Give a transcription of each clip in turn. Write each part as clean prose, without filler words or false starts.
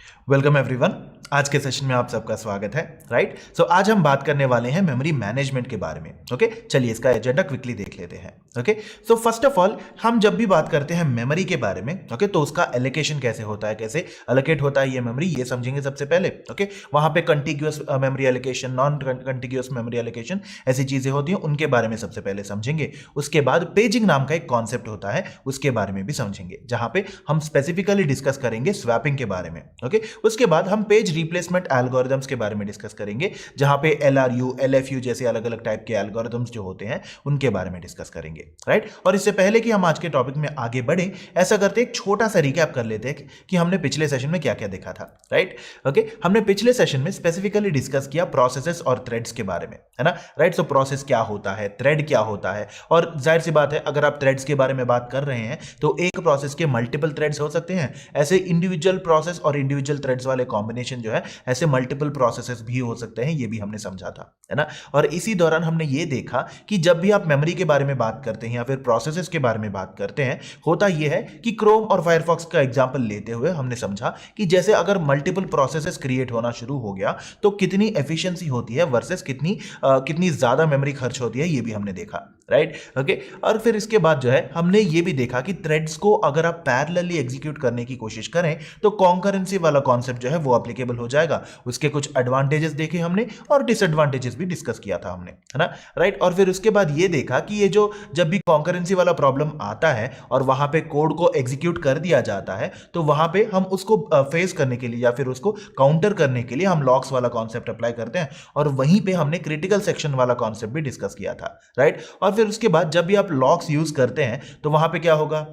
Welcome everyone. आज के session में आप सबका स्वागत है। राइट, सो आज हम बात करने वाले हैं मेमोरी मैनेजमेंट के बारे में। ओके, चलिए इसका एजेंडा क्विकली देख लेते हैं। Okay, so first of all हम जब भी बात करते हैं मेमोरी के बारे में, ओके, तो उसका एलोकेशन कैसे होता है, कैसे एलोकेट होता है ये मेमोरी, ये समझेंगे सबसे पहले। ओके, वहां पे contiguous memory allocation, non contiguous memory allocation, ऐसी चीजें होती हैं, उनके बारे में सबसे पहले समझेंगे। उसके बाद पेजिंग नाम का एक कॉन्सेप्ट होता है, उसके बारे में भी समझेंगे, जहां पे हम स्पेसिफिकली डिस्कस करेंगे स्वैपिंग के बारे में। ओके, उसके बाद हम पेज रिप्लेसमेंट एल्गोरिदम्स के बारे में डिस्कस करेंगे, जहां पे LRU, LFU जैसे अलग अलग टाइप के एल्गोरिदम्स जो होते हैं उनके बारे में डिस्कस करेंगे। राइट, और इससे पहले कि हम आज के टॉपिक में आगे बढ़े, ऐसा करते एक छोटा सा रिकैप कर लेते हैं कि हमने पिछले सेशन में क्या क्या देखा था। राइट, ओके, हमने पिछले सेशन में स्पेसिफिकली डिस्कस किया प्रोसेसेस और थ्रेड्स के बारे में, है ना। राइट, सो प्रोसेस क्या होता है, थ्रेड क्या होता है, और जाहिर सी बात है अगर आप थ्रेड्स के बारे में बात कर रहे हैं तो एक प्रोसेस के मल्टीपल थ्रेड्स हो सकते हैं। ऐसे इंडिविजुअल प्रोसेस और इंडिविजुअल थ्रेड्स वाले कॉम्बिनेशन जो है, ऐसे मल्टीपल प्रोसेसेस भी हो सकते हैं, ये भी हमने समझा था, है ना। और इसी दौरान हमने ये देखा कि जब भी आप मेमोरी के बारे में बात करते हैं या फिर प्रोसेसेस के बारे में बात करते हैं, होता यह है कि क्रोम और फायरफॉक्स का एग्जांपल लेते हुए हमने समझा कि जैसे अगर मल्टीपल प्रोसेसेस क्रिएट होना शुरू हो गया तो कितनी एफिशिएंसी होती है वर्सेस कितनी ज्यादा मेमोरी खर्च होती है, ये भी हमने देखा। राइट, ओके, और फिर इसके बाद जो है हमने ये भी देखा कि थ्रेड्स को अगर आप पैरेलली एग्जीक्यूट करने की कोशिश करें तो कॉन्करेंसी वाला कॉन्सेप्ट जो है वो एप्लीकेबल हो जाएगा। उसके कुछ एडवांटेजेस देखे हमने और डिसएडवांटेजेस भी डिस्कस किया था हमने, है ना। राइट, और फिर उसके बाद ये देखा कि ये जो जब भी कॉन्करेंसी वाला प्रॉब्लम आता है और वहां पे कोड को एग्जीक्यूट कर दिया जाता है तो वहां पे हम उसको फेस करने के लिए या फिर उसको काउंटर करने के लिए हम लॉक्स वाला कॉन्सेप्ट अप्लाई करते हैं, और वहीं पे हमने क्रिटिकल सेक्शन वाला कॉन्सेप्ट भी डिस्कस किया था। राइट, और फिर उसके बाद जब भी आप लॉक्स यूज करते हैं तो वहां पे क्या होगा,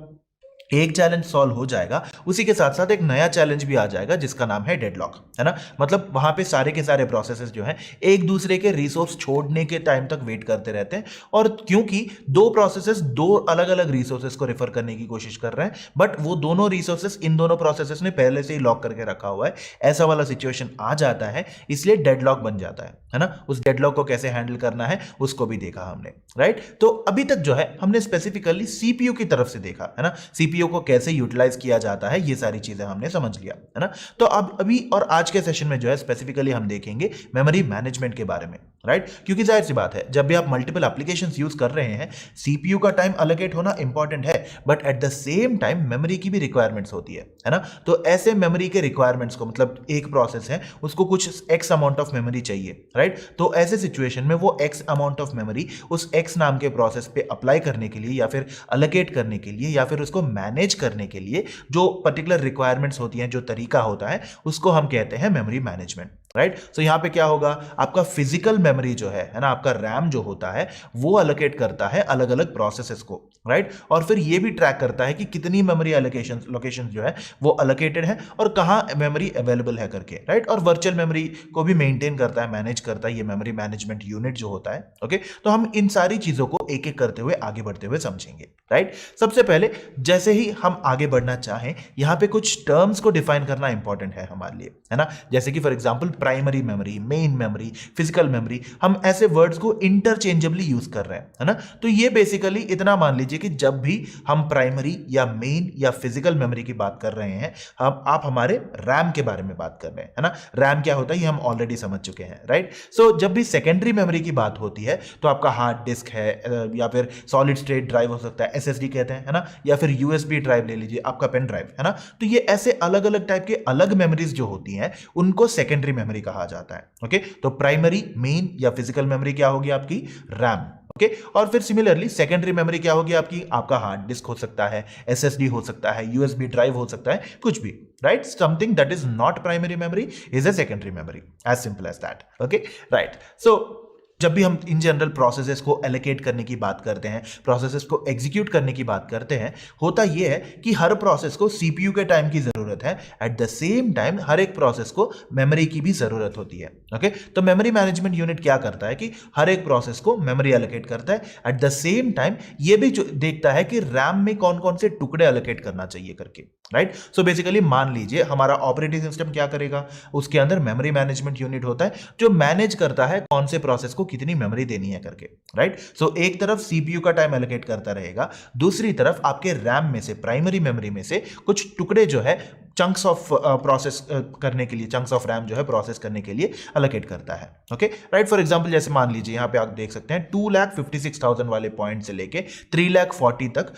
एक चैलेंज सॉल्व हो जाएगा, उसी के साथ साथ एक नया चैलेंज भी आ जाएगा जिसका नाम है डेडलॉक, है ना। मतलब वहां पे सारे के सारे प्रोसेसेस जो हैं एक दूसरे के रिसोर्स छोड़ने के टाइम तक वेट करते रहते हैं, और क्योंकि दो प्रोसेसेस दो अलग अलग रिसोर्सेस को रेफर करने की कोशिश कर रहे हैं, बट वो दोनों रिसोर्सेस इन दोनों प्रोसेसेस ने पहले से ही लॉक करके रखा हुआ है, ऐसा वाला सिचुएशन आ जाता है, इसलिए डेडलॉक बन जाता है ना। उस डेडलॉक को कैसे हैंडल करना है उसको भी देखा हमने। राइट, तो अभी तक जो है हमने स्पेसिफिकली सीपीयू की तरफ से देखा, है ना, सीपीयू को कैसे यूटिलाइज किया जाता है, ये सारी चीजें हमने समझ लिया, है ना। तो अब अभी और आज के सेशन में जो है स्पेसिफिकली हम देखेंगे मेमोरी मैनेजमेंट के बारे में। राइट, क्योंकि जाहिर सी बात है जब भी आप मल्टीपल एप्लीकेशंस यूज कर रहे हैं, सीपीयू का टाइम अलोकेट होना इंपॉर्टेंट है, but at the same time memory की भी रिक्वायरमेंट्स होती है ना। तो ऐसे मेमोरी के रिक्वायरमेंट्स को, मतलब एक प्रोसेस है उसको कुछ एक्स अमाउंट ऑफ मेमोरी चाहिए। राइट, तो ऐसे सिचुएशन में वो एक्स अमाउंट ऑफ मेमोरी उस एक्स नाम के प्रोसेस पे अप्लाई करने के लिए या फिर अलोकेट करने के लिए या फिर उसको मैनेज करने के लिए जो पर्टिकुलर रिक्वायरमेंट्स होती हैं, जो तरीका होता है, उसको हम कहते हैं मेमोरी मैनेजमेंट। राइट, सो यहां पे क्या होगा, आपका फिजिकल मेमोरी जो है ना, आपका रैम जो होता है वो अलोकेट करता है अलग अलग प्रोसेसेस को। राइट, और फिर ये भी ट्रैक करता है कि कितनी मेमोरी एलोकेशन लोकेशन जो है वो अलोकेटेड है और कहां मेमोरी अवेलेबल है करके। राइट, और वर्चुअल मेमोरी को भी मेंटेन करता है, मैनेज करता है ये मेमोरी मैनेजमेंट यूनिट जो होता है। ओके, तो हम इन सारी चीजों को एक एक करते हुए आगे बढ़ते हुए समझेंगे। राइट, सबसे पहले जैसे ही हम आगे बढ़ना चाहें, यहां पे कुछ टर्म्स को डिफाइन करना इंपॉर्टेंट है हमारे लिए, है ना। जैसे कि for example primary memory, main memory, physical memory, हम ऐसे वर्ड्स को इंटरचेंजेबली यूज कर रहे हैं, है ना। तो ये बेसिकली इतना मान लीजिए कि जब भी हम प्राइमरी या मेन या फिजिकल मेमोरी की बात कर रहे हैं, आप हमारे रैम के बारे में बात कर रहे हैं, है ना। रैम क्या होता है ये हम ऑलरेडी समझ चुके हैं। राइट, सो जब भी सेकेंडरी मेमोरी की बात होती है तो आपका हार्ड डिस्क है, या फिर सॉलिड स्टेट ड्राइव हो सकता है, SSD कहते हैं, है ना, या फिर USB ड्राइव ले लीजिए, आपका पेन ड्राइव, है ना। तो ये ऐसे अलग अलग टाइप के अलग मेमोरीज जो होती हैं उनको सेकेंडरी मेमोरी कहा जाता है। ओके, तो प्राइमरी, मेन या फिजिकल मेमोरी क्या होगी आपकी, रैम। ओके, और फिर सिमिलरली सेकेंडरी मेमोरी क्या होगी आपकी, आपका हार्ड डिस्क हो सकता है, SSD हो सकता है, USB ड्राइव हो सकता है, कुछ भी। Right, something that is not primary memory is a secondary memory, as simple as that. Okay, right, so जब भी हम इन जनरल प्रोसेसेस को एलोकेट करने की बात करते हैं, प्रोसेसेस को एग्जीक्यूट करने की बात करते हैं, होता यह है कि हर प्रोसेस को सीपीयू के टाइम की जरूरत है, एट द सेम टाइम हर एक प्रोसेस को मेमोरी की भी जरूरत होती है। ओके, तो मेमोरी मैनेजमेंट यूनिट क्या करता है कि हर एक प्रोसेस को मेमोरी एलोकेट करता है, एट द सेम टाइम ये भी देखता है कि रैम में कौन कौन से टुकड़े एलोकेट करना चाहिए करके। राइट, सो बेसिकली मान लीजिए हमारा ऑपरेटिंग सिस्टम क्या करेगा, उसके अंदर मेमोरी मैनेजमेंट यूनिट होता है जो मैनेज करता है कौन से प्रोसेस को कितनी मेमोरी देनी है करके। राइट, सो एक तरफ सीपीयू का टाइम एलोकेट करता रहेगा, दूसरी तरफ आपके रैम में से, प्राइमरी मेमोरी में से कुछ टुकड़े जो है चंक्स ऑफ प्रोसेस करने के लिए, चंक्स ऑफ रैम जो है प्रोसेस करने के लिए अलोकेट करता है। ओके राइट, फॉर एग्जांपल जैसे मान लीजिए यहाँ पे आप देख सकते हैं 2,56,000 वाले पॉइंट से लेके 3,40,000 तक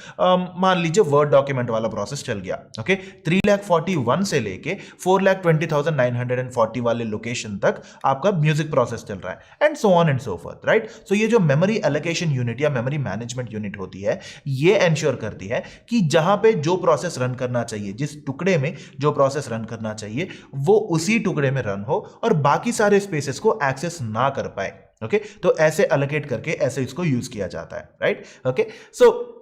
मान लीजिए वर्ड डॉक्यूमेंट वाला प्रोसेस चल गया। ओके 3,41,000 से लेके 4,20,940 वाले लोकेशन तक आपका म्यूजिक प्रोसेस चल रहा है, and so on and so forth, right. So ये जो मेमोरी एलोकेशन यूनिट या मेमोरी मैनेजमेंट यूनिट होती है, ये एंश्योर करती है कि जहां पे जो प्रोसेस रन करना चाहिए, जिस टुकड़े में जो प्रोसेस रन करना चाहिए, वो उसी टुकड़े में रन हो और बाकी सारे स्पेसेस को एक्सेस ना कर पाए। ओके तो ऐसे अलोकेट करके ऐसे इसको यूज किया जाता है, राइट। ओके सो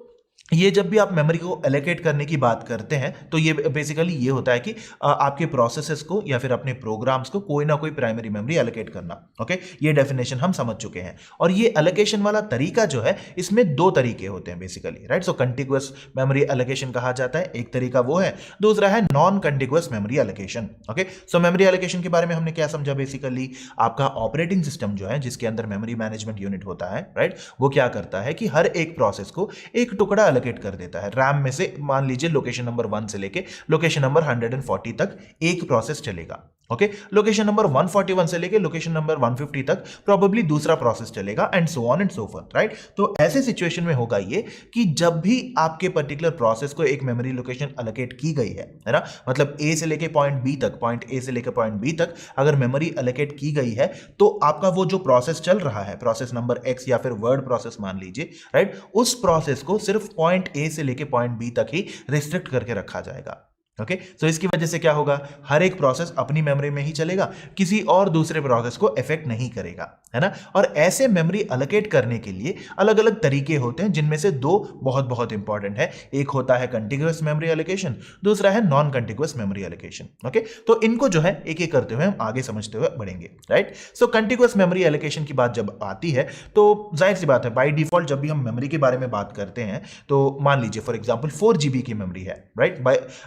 ये जब भी आप मेमोरी को एलोकेट करने की बात करते हैं तो ये बेसिकली ये होता है कि आपके प्रोसेसेस को या फिर अपने प्रोग्राम्स को कोई ना कोई प्राइमरी मेमोरी एलोकेट करना। ओके ये डेफिनेशन हम समझ चुके हैं। और ये एलोकेशन वाला तरीका जो है, इसमें दो तरीके होते हैं basically, right. So contiguous memory allocation कहा जाता है, एक तरीका वो है, दूसरा है non contiguous memory allocation. Okay so memory allocation के बारे में हमने क्या समझा, बेसिकली आपका ऑपरेटिंग सिस्टम जो है, जिसके अंदर मेमोरी मैनेजमेंट यूनिट होता है, राइट, वो क्या करता है कि हर एक प्रोसेस को एक टुकड़ा एलोकेट कर देता है। रैम में से मान लीजिए लोकेशन नंबर 1 से लेके लोकेशन नंबर 140 तक एक प्रोसेस चलेगा। ओके लोकेशन नंबर 141 से लेके लोकेशन नंबर 150 तक प्रोबेबली दूसरा प्रोसेस चलेगा, and so on and so forth, right. तो ऐसे सिचुएशन में होगा ये कि जब भी आपके पर्टिकुलर प्रोसेस को एक मेमोरी लोकेशन एलोकेट की गई है ना, मतलब ए से लेके पॉइंट बी तक, पॉइंट ए से लेके पॉइंट बी तक अगर मेमोरी एलोकेट की गई है, तो आपका वो जो प्रोसेस चल रहा है, प्रोसेस नंबर एक्स या फिर वर्ड प्रोसेस मान लीजिए, राइट, उस प्रोसेस को सिर्फ पॉइंट ए से लेके पॉइंट बी तक ही रिस्ट्रिक्ट करके रखा जाएगा। ओके सो इसकी वजह से क्या होगा, हर एक प्रोसेस अपनी मेमोरी में ही चलेगा, किसी और दूसरे प्रोसेस को इफेक्ट नहीं करेगा, है ना। और ऐसे मेमोरी एलोकेट करने के लिए अलग अलग तरीके होते हैं, जिनमें से दो बहुत बहुत इंपॉर्टेंट है। एक होता है कंटिग्यूअस मेमोरी एलोकेशन, दूसरा है non contiguous memory allocation. Okay तो इनको जो है एक एक करते हुए हम आगे समझते हुए बढ़ेंगे, right. So contiguous memory allocation की बात जब आती है तो जाहिर सी बात है, बाय डिफॉल्ट जब भी हम मेमोरी के बारे में बात करते हैं तो मान लीजिए फॉर एग्जाम्पल 4 GB की मेमोरी है, राइट।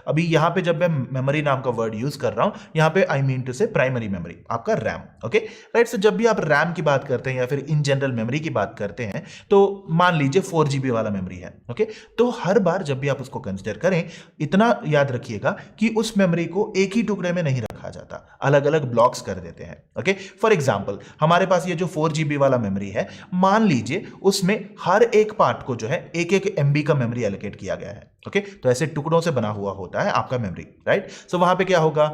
अभी यहां पे जब मैं मेमोरी नाम का वर्ड यूज कर रहा हूं, यहां पे आई मीन टू से प्राइमरी मेमोरी, आपका रैम। ओके राइट, सो जब भी आप रैम की बात करते हैं या फिर इन जनरल मेमोरी की बात करते हैं, तो मान लीजिए 4 GB वाला मेमोरी है। ओके तो हर बार जब भी आप उसको कंसीडर करें, इतना याद रखिएगा कि उस मेमोरी को एक ही टुकड़े में नहीं रखा जाता, अलग अलग ब्लॉक्स कर देते हैं। ओके फॉर एग्जाम्पल हमारे पास ये जो 4 GB वाला मेमोरी है, मान लीजिए उसमें हर एक पार्ट को जो है एक एक MB का मेमोरी एलोकेट किया गया है। ओके तो ऐसे टुकड़ों से बना हुआ होता है आपका मेमोरी, राइट। सो वहां पे क्या होगा,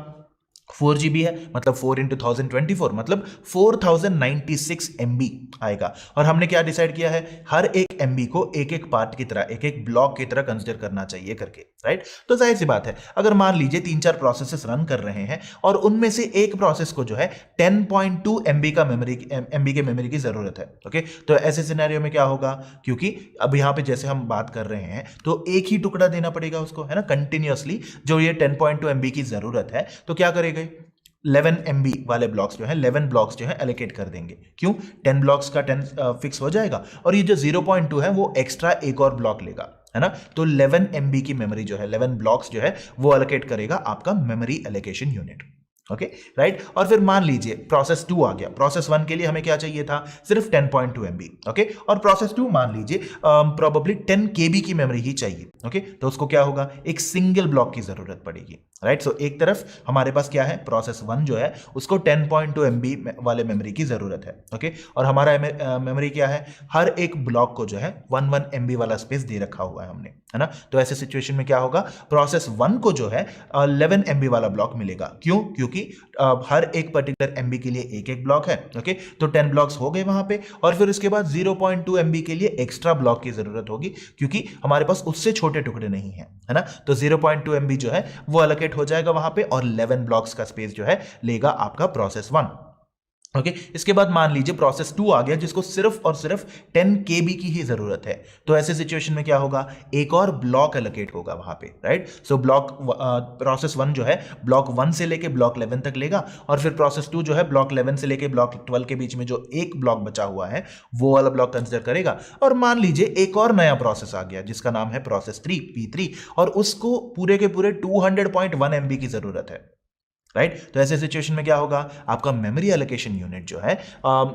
4 GB है मतलब 4 × 1024 मतलब 4096 MB आएगा। और हमने क्या डिसाइड किया है, हर एक MB को एक एक पार्ट की तरह, एक एक ब्लॉक की तरह कंसीडर करना चाहिए करके, राइट। तो जाहिर सी बात है, अगर मान लीजिए 3-4 प्रोसेसेस रन कर रहे हैं और उनमें से एक प्रोसेस को जो है 10.2 MB का MB के मेमोरी की जरूरत है। ओके तो ऐसे सिनेरियो में क्या होगा, क्योंकि अब यहाँ पे जैसे हम बात कर रहे हैं तो एक ही टुकड़ा देना पड़ेगा उसको, है ना, कंटिन्यूअसली, जो ये 10.2 MB की जरूरत है, तो क्या करेंगे, 11 MB वाले ब्लॉक्स जो है 11 ब्लॉक्स जो है एलोकेट कर देंगे। क्यों, 10 ब्लॉक्स का 10 फिक्स हो जाएगा, और ये जो 0.2 है वो एक्स्ट्रा एक और ब्लॉक लेगा, है ना। तो 11 MB की मेमोरी जो है, 11 ब्लॉक्स जो है वो एलोकेट करेगा आपका memory allocation unit. Okay right, और फिर मान लीजिए प्रोसेस 2 आ गया। प्रोसेस 1 के लिए हमें क्या चाहिए था, सिर्फ 10.2 MB। ओके और प्रोसेस 2 मान लीजिए प्रोबेबली 10 KB की मेमोरी ही चाहिए। ओके तो उसको क्या होगा, एक सिंगल ब्लॉक की जरूरत पड़ेगी, राइट। सो एक तरफ हमारे पास क्या है, प्रोसेस 1 जो है उसको 10.2 MB वाले मेमोरी की जरूरत है। ओके और हमारा मेमोरी क्या है, हर एक ब्लॉक को जो है 1 MB वाला स्पेस दे रखा हुआ है हमने, है ना। तो ऐसे सिचुएशन में क्या होगा, प्रोसेस 1 को जो है 11 MB वाला ब्लॉक मिलेगा। क्यों, क्योंकि हर एक पर्टिकुलर MB के लिए एक एक ब्लॉक है। ओके तो 10 ब्लॉक्स हो गए वहां पे, और फिर उसके बाद 0.2 MB के लिए एक्स्ट्रा ब्लॉक की जरूरत होगी, क्योंकि हमारे पास उससे छोटे टुकड़े नहीं है, है ना। तो 0.2 MB जो है वो एलोकेट हो जाएगा वहां पे, और 11 ब्लॉक्स का स्पेस जो है लेगा आपका प्रोसेस 1। ओके इसके बाद मान लीजिए प्रोसेस 2 आ गया, जिसको सिर्फ और सिर्फ 10 KB की ही जरूरत है। तो ऐसे सिचुएशन में क्या होगा, एक और ब्लॉक एलोकेट होगा वहां पे, राइट। सो ब्लॉक प्रोसेस 1 जो है ब्लॉक 1 से लेके ब्लॉक 11 तक लेगा, और फिर प्रोसेस 2 जो है ब्लॉक 11 से लेके ब्लॉक 12 के बीच में जो एक ब्लॉक बचा हुआ है वो वाला ब्लॉक कंसिडर करेगा। और मान लीजिए एक और नया प्रोसेस आ गया जिसका नाम है प्रोसेस 3 P3, और उसको पूरे के पूरे 200.1 MB की जरूरत है। राइट। तो ऐसे सिचुएशन में क्या होगा, आपका मेमोरी एलोकेशन यूनिट जो है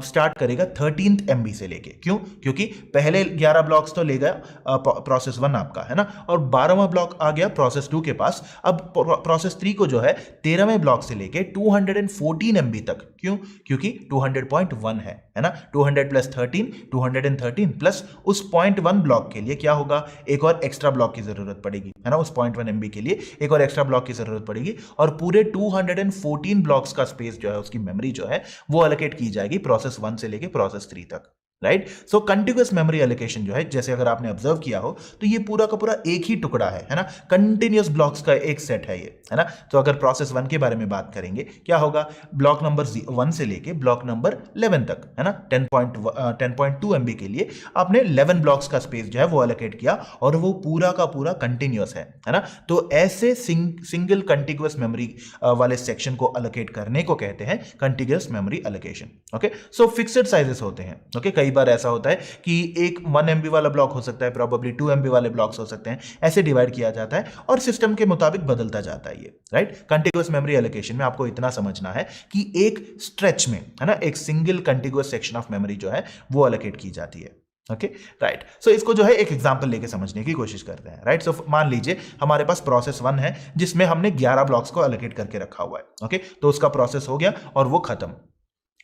स्टार्ट करेगा 13th MB से लेके। क्यों? क्योंकि पहले 11 ब्लॉक्स तो ले गया प्रोसेस 1 आपका, है ना, और 12वां ब्लॉक आ गया प्रोसेस 2 के पास। अब प्रोसेस 3 को जो है 13वें ब्लॉक से लेके 214 MB तक। क्यों? क्योंकि 200.1 है ना, 200 प्लस 13 213 प्लस उस 0.1 ब्लॉक के लिए क्या होगा, एक और एक्स्ट्रा ब्लॉक की जरूरत पड़ेगी, है ना, उस 0.1 MB के लिए एक और एक्स्ट्रा ब्लॉक की जरूरत पड़ेगी, और पूरे 214 ब्लॉक्स का स्पेस जो है, उसकी मेमोरी जो है वो एलोकेट की जाएगी प्रोसेस 1 से लेके प्रोसेस 3 तक। Right. So continuous memory allocation जो है, जैसे अगर आपने ऑब्जर्व किया हो तो ये पूरा का पूरा एक ही टुकड़ा है ना, कंटिन्यूअस ब्लॉक्स का एक सेट है ये, है ना। तो अगर प्रोसेस 1 के बारे में बात करेंगे, क्या होगा, ब्लॉक नंबर 1 से लेके ब्लॉक नंबर 11 तक, है ना, 10.2 MB के लिए आपने 11 ब्लॉक्स का स्पेस जो है वो एलोकेट किया, और वो पूरा का पूरा कंटिन्यूअस है ना। तो ऐसे सिंगल कंटिन्यूअस मेमोरी वाले सेक्शन को एलोकेट करने को कहते हैं कंटिन्यूअस मेमोरी एलोकेशन। ओके, सो फिक्स्ड साइजेस होते हैं। ओके, कई बार ऐसा होता है कि एक 1 MB वाला ब्लॉक हो सकता है, प्रोबेबली 2 MB वाले ब्लॉक्स हो सकते हैं, ऐसे डिवाइड किया जाता है और सिस्टम के मुताबिक बदलता जाता है ये। राइट। कंटिन्यूअस मेमोरी एलोकेशन में आपको इतना समझना है कि एक स्ट्रेच में, है ना, एक single continuous section of memory जो है वो एलोकेट की जाती है। Okay, right. सो इसको जो है एक एग्जांपल लेके समझने की कोशिश करते हैं। राइट। सो मान लीजिए हमारे पास प्रोसेस 1 है जिसमें हमने 11 ब्लॉक्स को एलोकेट करके रखा हुआ है। ओके, तो उसका प्रोसेस हो गया और वो खत्म।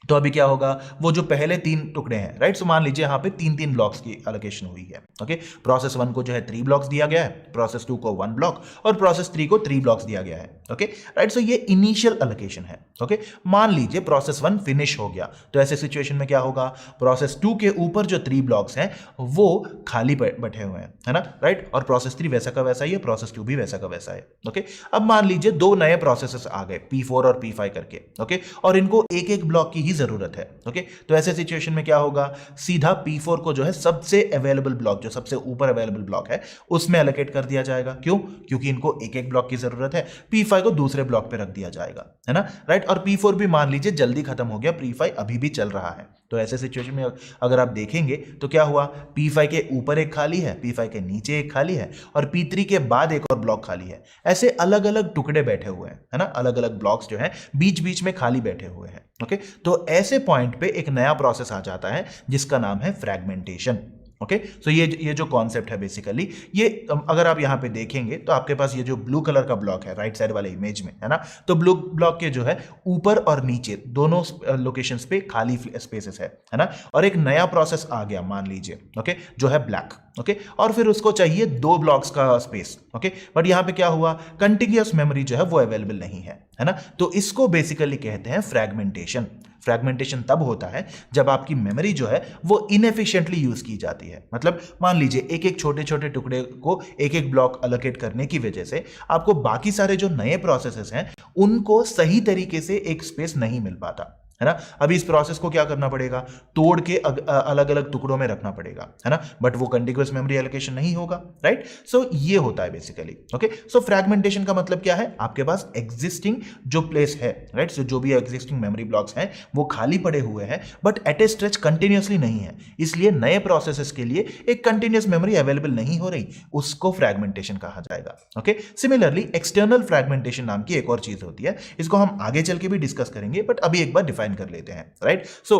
तो अभी क्या होगा, वो जो पहले 3 टुकड़े हैं, राइट, सो मान लीजिए यहाँ पे 3 ब्लॉक्स की एलोकेशन हुई है। ओके, प्रोसेस 1 को जो है 3 ब्लॉक्स दिया गया है, प्रोसेस 2 को 1 ब्लॉक, और प्रोसेस 3 को 3 ब्लॉक्स दिया गया है। Okay, right. सो ये इनिशियल एलोकेशन है। ओके, मान लीजिए प्रोसेस 1 फिनिश हो गया, तो ऐसे सिचुएशन में क्या होगा, प्रोसेस 2 के ऊपर जो 3 ब्लॉक्स हैं वो खाली बैठे हुए हैं, है ना, राइट, और प्रोसेस 3 वैसा का वैसा ही है, प्रोसेस 2 भी वैसा का वैसा है। ओके, अब मान लीजिए 2 नए प्रोसेसेस आ गए, P4 और P5 करके। ओके, और इनको एक एक ब्लॉक की ही जरूरत है। ओके, तो ऐसे सिचुएशन में क्या होगा, सीधा P4 को जो है सबसे अवेलेबल ब्लॉक, जो सबसे ऊपर अवेलेबल ब्लॉक है, उसमें एलोकेट कर दिया जाएगा। क्यों? क्योंकि इनको एक एक ब्लॉक की जरूरत है। P5 को दूसरे ब्लॉक पे रख दिया जाएगा, है ना, राइट। और P4 भी मान लीजिए जल्दी खत्म हो गया, P5 अभी भी चल रहा है। तो ऐसे सिचुएशन में अगर आप देखेंगे तो क्या हुआ, P5 के ऊपर एक खाली है, P5 के नीचे एक खाली है, और P3 के बाद एक और ब्लॉक खाली है। ऐसे अलग अलग टुकड़े बैठे हुए हैं, है ना, अलग अलग ब्लॉक्स जो हैं बीच बीच में खाली बैठे हुए हैं। ओके, तो ऐसे पॉइंट पे एक नया प्रोसेस आ जाता है जिसका नाम है फ्रैगमेंटेशन। ओके, सो ये जो कॉन्सेप्ट है बेसिकली, ये अगर आप यहाँ पे देखेंगे तो आपके पास ये जो ब्लू कलर का ब्लॉक है राइट साइड वाले इमेज में, है ना, तो ब्लू ब्लॉक के जो है ऊपर और नीचे दोनों लोकेशंस पे खाली स्पेसेस है ना, और एक नया प्रोसेस आ गया मान लीजिए, ओके, जो है ब्लैक। ओके, और फिर उसको चाहिए 2 ब्लॉक्स का स्पेस। ओके, बट यहाँ पे क्या हुआ, कंटिन्यूअस मेमोरी जो है वो अवेलेबल नहीं है ना, तो इसको बेसिकली कहते हैं फ्रैगमेंटेशन। फ्रैगमेंटेशन तब होता है जब आपकी मेमोरी जो है वो इनएफिशिएंटली यूज की जाती है। मतलब मान लीजिए एक एक छोटे छोटे टुकड़े को एक एक ब्लॉक एलोकेट करने की वजह से आपको बाकी सारे जो नए प्रोसेसेस हैं उनको सही तरीके से एक स्पेस नहीं मिल पाता, है ना। अभी इस प्रोसेस को क्या करना पड़ेगा, तोड़ के अलग अलग टुकड़ों में रखना पड़ेगा, है ना, बट वो कंटिन्यूअस मेमोरी एलोकेशन नहीं होगा, राइट। सो ये होता है बेसिकली। ओके, सो फ्रैगमेंटेशन का मतलब क्या है, आपके पास एग्जिस्टिंग जो प्लेस है, राइट, सो जो भी एग्जिस्टिंग मेमोरी ब्लॉक्स हैं वो खाली पड़े हुए हैं, but at A stretch continuously नहीं है, इसलिए नए प्रोसेसेस के लिए एक कंटिन्यूअस मेमोरी अवेलेबल नहीं हो रही, उसको फ्रैगमेंटेशन कहा जाएगा। ओके, सिमिलरली एक्सटर्नल फ्रैगमेंटेशन नाम की एक और चीज होती है, इसको हम आगे चल के भी डिस्कस करेंगे, बट अभी एक बार डिफाइन कर लेते हैं, राइट। सो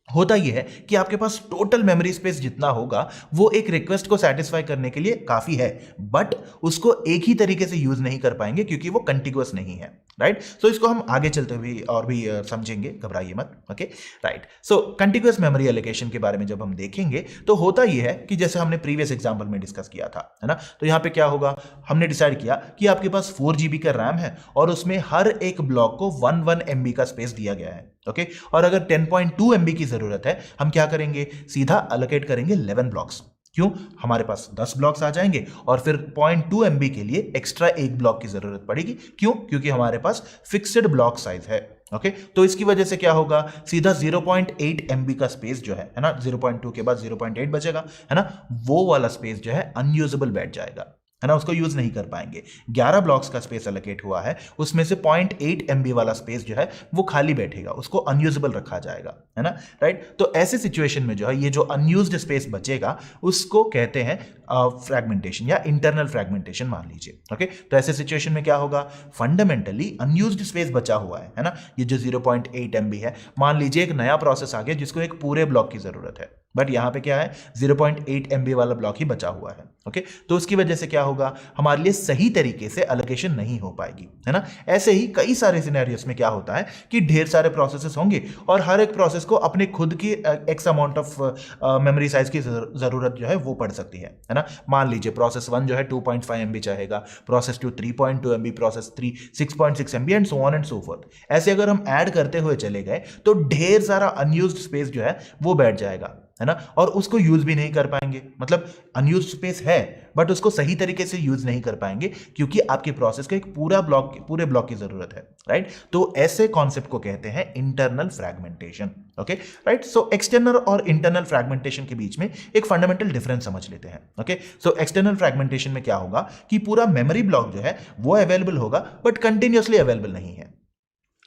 होता यह है कि आपके पास टोटल मेमोरी स्पेस जितना होगा वो एक रिक्वेस्ट को सेटिस्फाई करने के लिए काफी है, बट उसको एक ही तरीके से यूज नहीं कर पाएंगे क्योंकि वो कंटिन्यूअस नहीं है, राइट। सो इसको हम आगे चलते हुए और भी समझेंगे, घबराइए मत। Okay, right. So continuous memory allocation के बारे में जब हम देखेंगे तो होता यह है कि जैसे हमने प्रीवियस एग्जांपल में डिस्कस किया था, है ना, तो यहां पे क्या होगा, हमने डिसाइड किया कि आपके पास 4 GB का रैम है और उसमें हर एक ब्लॉक को 1 MB का स्पेस दिया गया है। ओके, और अगर 10.2 MB की जरूरत है, हम क्या करेंगे, सीधा एलोकेट करेंगे 11 ब्लॉक्स। क्यों, हमारे पास 10 ब्लॉक्स आ जाएंगे और फिर 0.2 MB के लिए एक्स्ट्रा एक ब्लॉक की जरूरत पड़ेगी। क्यों, क्योंकि हमारे पास फिक्स्ड ब्लॉक साइज है। ओके, तो इसकी वजह से क्या होगा, सीधा 0.8 MB का स्पेस जो है ना, 0.2 के बाद 0.8 बचेगा, है ना, वो वाला स्पेस जो है अनयूजेबल बैठ जाएगा। है ना, उसको यूज नहीं कर पाएंगे। 11 ब्लॉक्स का स्पेस एलोकेट हुआ है, उसमें से 0.8 MB वाला स्पेस जो है वो खाली बैठेगा, उसको अनयूजेबल रखा जाएगा, है ना, राइट। तो ऐसे सिचुएशन में जो है ये जो अनयूज्ड स्पेस बचेगा उसको कहते हैं फ्रैगमेंटेशन या इंटरनल फ्रैगमेंटेशन मान लीजिए। ओके, तो ऐसे सिचुएशन में क्या होगा, फंडामेंटली अनयूज्ड स्पेस बचा हुआ है ना, ये जो 0.8 MB है, मान लीजिए एक नया प्रोसेस आ गया जिसको एक पूरे ब्लॉक की जरूरत है, बट यहां पे क्या है 0.8 MB वाला ब्लॉक ही बचा हुआ है। ओके, तो उसकी वजह से क्या होगा, हमारे लिए सही तरीके से एलोकेशन नहीं हो पाएगी, है ना। ऐसे ही कई सारे सिनेरियोस में क्या होता है कि ढेर सारे प्रोसेसेस होंगे और हर एक प्रोसेस को अपने खुद की x amount of memory size की जरूरत जो है वो पड़ सकती है ना। मान लीजिए प्रोसेस 1 जो है 2.5 MB चाहेगा, process 2 3.2 MB, process 3 6.6 MB and so on and so fourth. ऐसे अगर हम ऐड करते हुए चले गए तो ढेर सारा अनयूज्ड स्पेस जो है वो बैठ जाएगा, है ना, और उसको यूज भी नहीं कर पाएंगे। मतलब अनयूज्ड स्पेस है बट उसको सही तरीके से यूज नहीं कर पाएंगे क्योंकि आपके प्रोसेस को एक पूरे ब्लॉक की जरूरत है, राइट। तो ऐसे कॉन्सेप्ट को कहते हैं internal fragmentation. Okay, right. So external और इंटरनल फ्रैगमेंटेशन के बीच में एक फंडामेंटल डिफरेंस समझ लेते हैं। ओके, सो एक्सटर्नल फ्रैगमेंटेशन में क्या होगा कि पूरा मेमोरी ब्लॉक जो है वो अवेलेबल होगा बट कंटिन्यूअसली अवेलेबल नहीं है।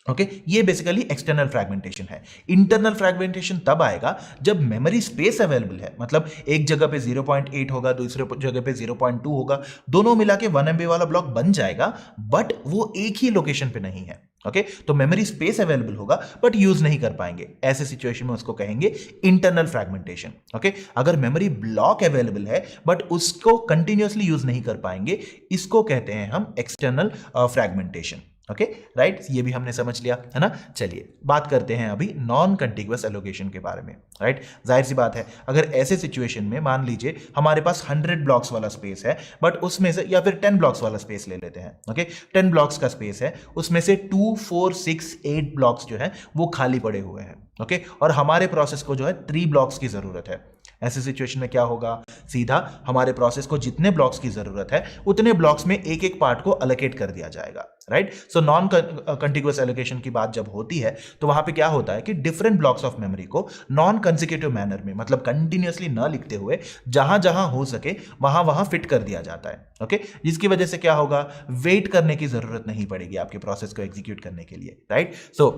ओके, ये बेसिकली एक्सटर्नल फ्रैगमेंटेशन है। इंटरनल फ्रैगमेंटेशन तब आएगा जब मेमोरी स्पेस अवेलेबल है, मतलब एक जगह पे 0.8 होगा, दूसरे जगह पे 0.2 होगा, दोनों मिला के 1 MB वाला ब्लॉक बन जाएगा बट वो एक ही लोकेशन पे नहीं है। ओके, तो मेमोरी स्पेस अवेलेबल होगा बट यूज नहीं कर पाएंगे। ऐसे सिचुएशन में उसको कहेंगे इंटरनल फ्रैगमेंटेशन। ओके, अगर मेमोरी ब्लॉक अवेलेबल है बट उसको कंटिन्यूअसली यूज नहीं कर पाएंगे, इसको कहते हैं हम एक्सटर्नल फ्रैगमेंटेशन। ओके, राइट, ये भी हमने समझ लिया, है ना। चलिए बात करते हैं अभी नॉन कंटिग्युअस एलोकेशन के बारे में, राइट। जाहिर सी बात है, अगर ऐसे सिचुएशन में मान लीजिए हमारे पास 100 ब्लॉक्स वाला स्पेस है बट उसमें से, या फिर 10 ब्लॉक्स वाला स्पेस ले लेते हैं। ओके, 10 ब्लॉक्स का स्पेस है, उसमें से 2 4 6 8 ब्लॉक्स जो है वो खाली पड़े हुए हैं। ओके, और हमारे प्रोसेस को जो है 3 ब्लॉक्स की जरूरत है। ऐसे सिचुएशन में क्या होगा, सीधा हमारे प्रोसेस को जितने ब्लॉक्स की जरूरत है उतने ब्लॉक्स में एक एक पार्ट को अलोकेट कर दिया जाएगा, राइट। सो नॉन कंटिग्युअस एलोकेशन की बात जब होती है तो वहां पे क्या होता है कि डिफरेंट ब्लॉक्स ऑफ मेमोरी को नॉन कंसेक्यूटिव मैनर में, मतलब कंटिन्यूअसली न लिखते हुए जहां जहां हो सके वहां वहां फिट कर दिया जाता है। ओके, जिसकी वजह से क्या होगा, वेट करने की जरूरत नहीं पड़ेगी आपके प्रोसेस को एग्जीक्यूट करने के लिए, राइट। सो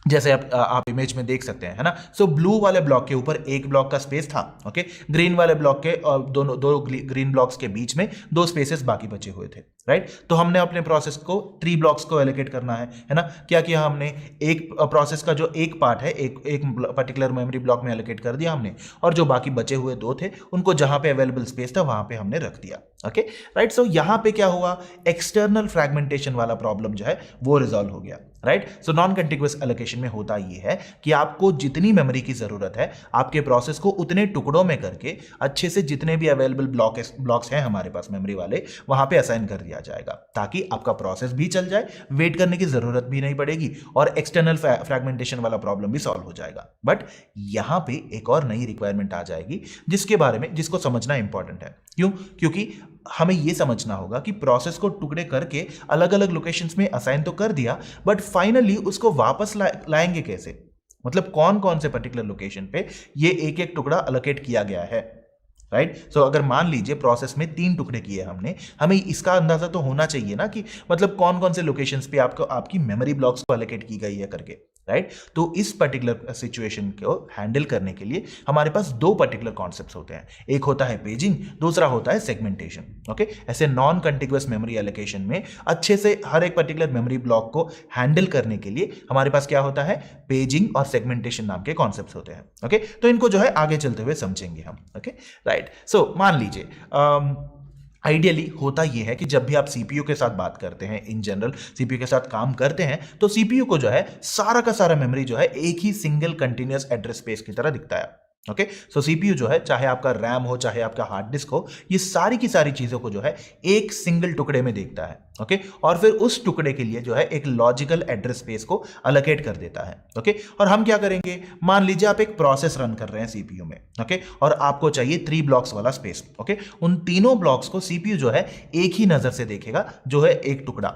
जैसे आप इमेज में देख सकते हैं, है ना। सो ब्लू वाले ब्लॉक के ऊपर एक ब्लॉक का स्पेस था। ओके, ग्रीन वाले ब्लॉक के दो ग्रीन ब्लॉक्स के बीच में 2 स्पेसेस बाकी बचे हुए थे, राइट। तो हमने अपने प्रोसेस को 3 ब्लॉक्स को एलोकेट करना है ना। क्या किया हमने, एक प्रोसेस का जो एक पार्ट है एक पर्टिकुलर मेमोरी ब्लॉक में एलोकेट कर दिया हमने, और जो बाकी बचे हुए 2 थे उनको जहां पे अवेलेबल स्पेस था वहां पे हमने रख दिया। Okay, right. सो यहां पे क्या हुआ, एक्सटर्नल फ्रैगमेंटेशन वाला प्रॉब्लम जो है वो रिजॉल्व हो गया, राइट। सो नॉन कंटिग्युअस एलोकेशन में होता ये है कि आपको जितनी मेमोरी की जरूरत है आपके प्रोसेस को उतने टुकड़ों में करके अच्छे से जितने भी अवेलेबल ब्लॉक्स हैं हमारे पास मेमोरी वाले वहां पे असाइन कर दिया जाएगा, ताकि आपका प्रोसेस भी चल जाए, वेट करने की जरूरत भी नहीं पड़ेगी और एक्सटर्नल फ्रैगमेंटेशन वाला प्रॉब्लम भी सॉल्व हो जाएगा। बट यहां पे एक और नई रिक्वायरमेंट आ जाएगी जिसके बारे में जिसको समझना इंपॉर्टेंट है। क्यों? क्योंकि हमें यह समझना होगा कि प्रोसेस को टुकड़े करके अलग अलग लोकेशंस में असाइन तो कर दिया बट फाइनली उसको वापस लाएंगे कैसे, मतलब कौन कौन से पर्टिकुलर लोकेशन पे ये एक एक टुकड़ा अलोकेट किया गया है, राइट। सो अगर मान लीजिए प्रोसेस में 3 टुकड़े किए हमने, हमें इसका अंदाजा तो होना चाहिए ना कि मतलब कौन कौन से लोकेशंस पे आपकी मेमोरी ब्लॉक्स को अलोकेट की गई है करके, राइट। तो इस पर्टिकुलर सिचुएशन को हैंडल करने के लिए हमारे पास 2 पर्टिकुलर कॉन्सेप्ट्स होते हैं, एक होता है पेजिंग, दूसरा होता है सेगमेंटेशन। ओके, ऐसे नॉन कंटिग्युअस मेमोरी एलोकेशन में अच्छे से हर एक पर्टिकुलर मेमोरी ब्लॉक को हैंडल करने के लिए हमारे पास क्या होता है, पेजिंग और सेगमेंटेशन नाम के कॉन्सेप्ट्स होते हैं। ओके, तो इनको जो है आगे चलते हुए समझेंगे हम। Okay, right. सो मान लीजिए आइडियली होता यह है कि जब भी आप सीपीयू के साथ बात करते हैं, इन जनरल सीपीयू के साथ काम करते हैं, तो सीपीयू को जो है सारा का सारा मेमोरी जो है एक ही सिंगल कंटिन्यूअस एड्रेस स्पेस की तरह दिखता है। ओके, सो सीपीयू जो है, चाहे आपका रैम हो चाहे आपका हार्ड डिस्क हो, ये सारी की सारी चीजों को जो है एक सिंगल टुकड़े में देखता है। ओके, और फिर उस टुकड़े के लिए जो है एक लॉजिकल एड्रेस स्पेस को अलोकेट कर देता है। ओके, और हम क्या करेंगे, मान लीजिए आप एक प्रोसेस रन कर रहे हैं सीपीयू में, ओके, और आपको चाहिए 3 ब्लॉक्स वाला स्पेस। ओके, उन तीनों ब्लॉक्स को सीपीयू जो है एक ही नजर से देखेगा, जो है एक टुकड़ा,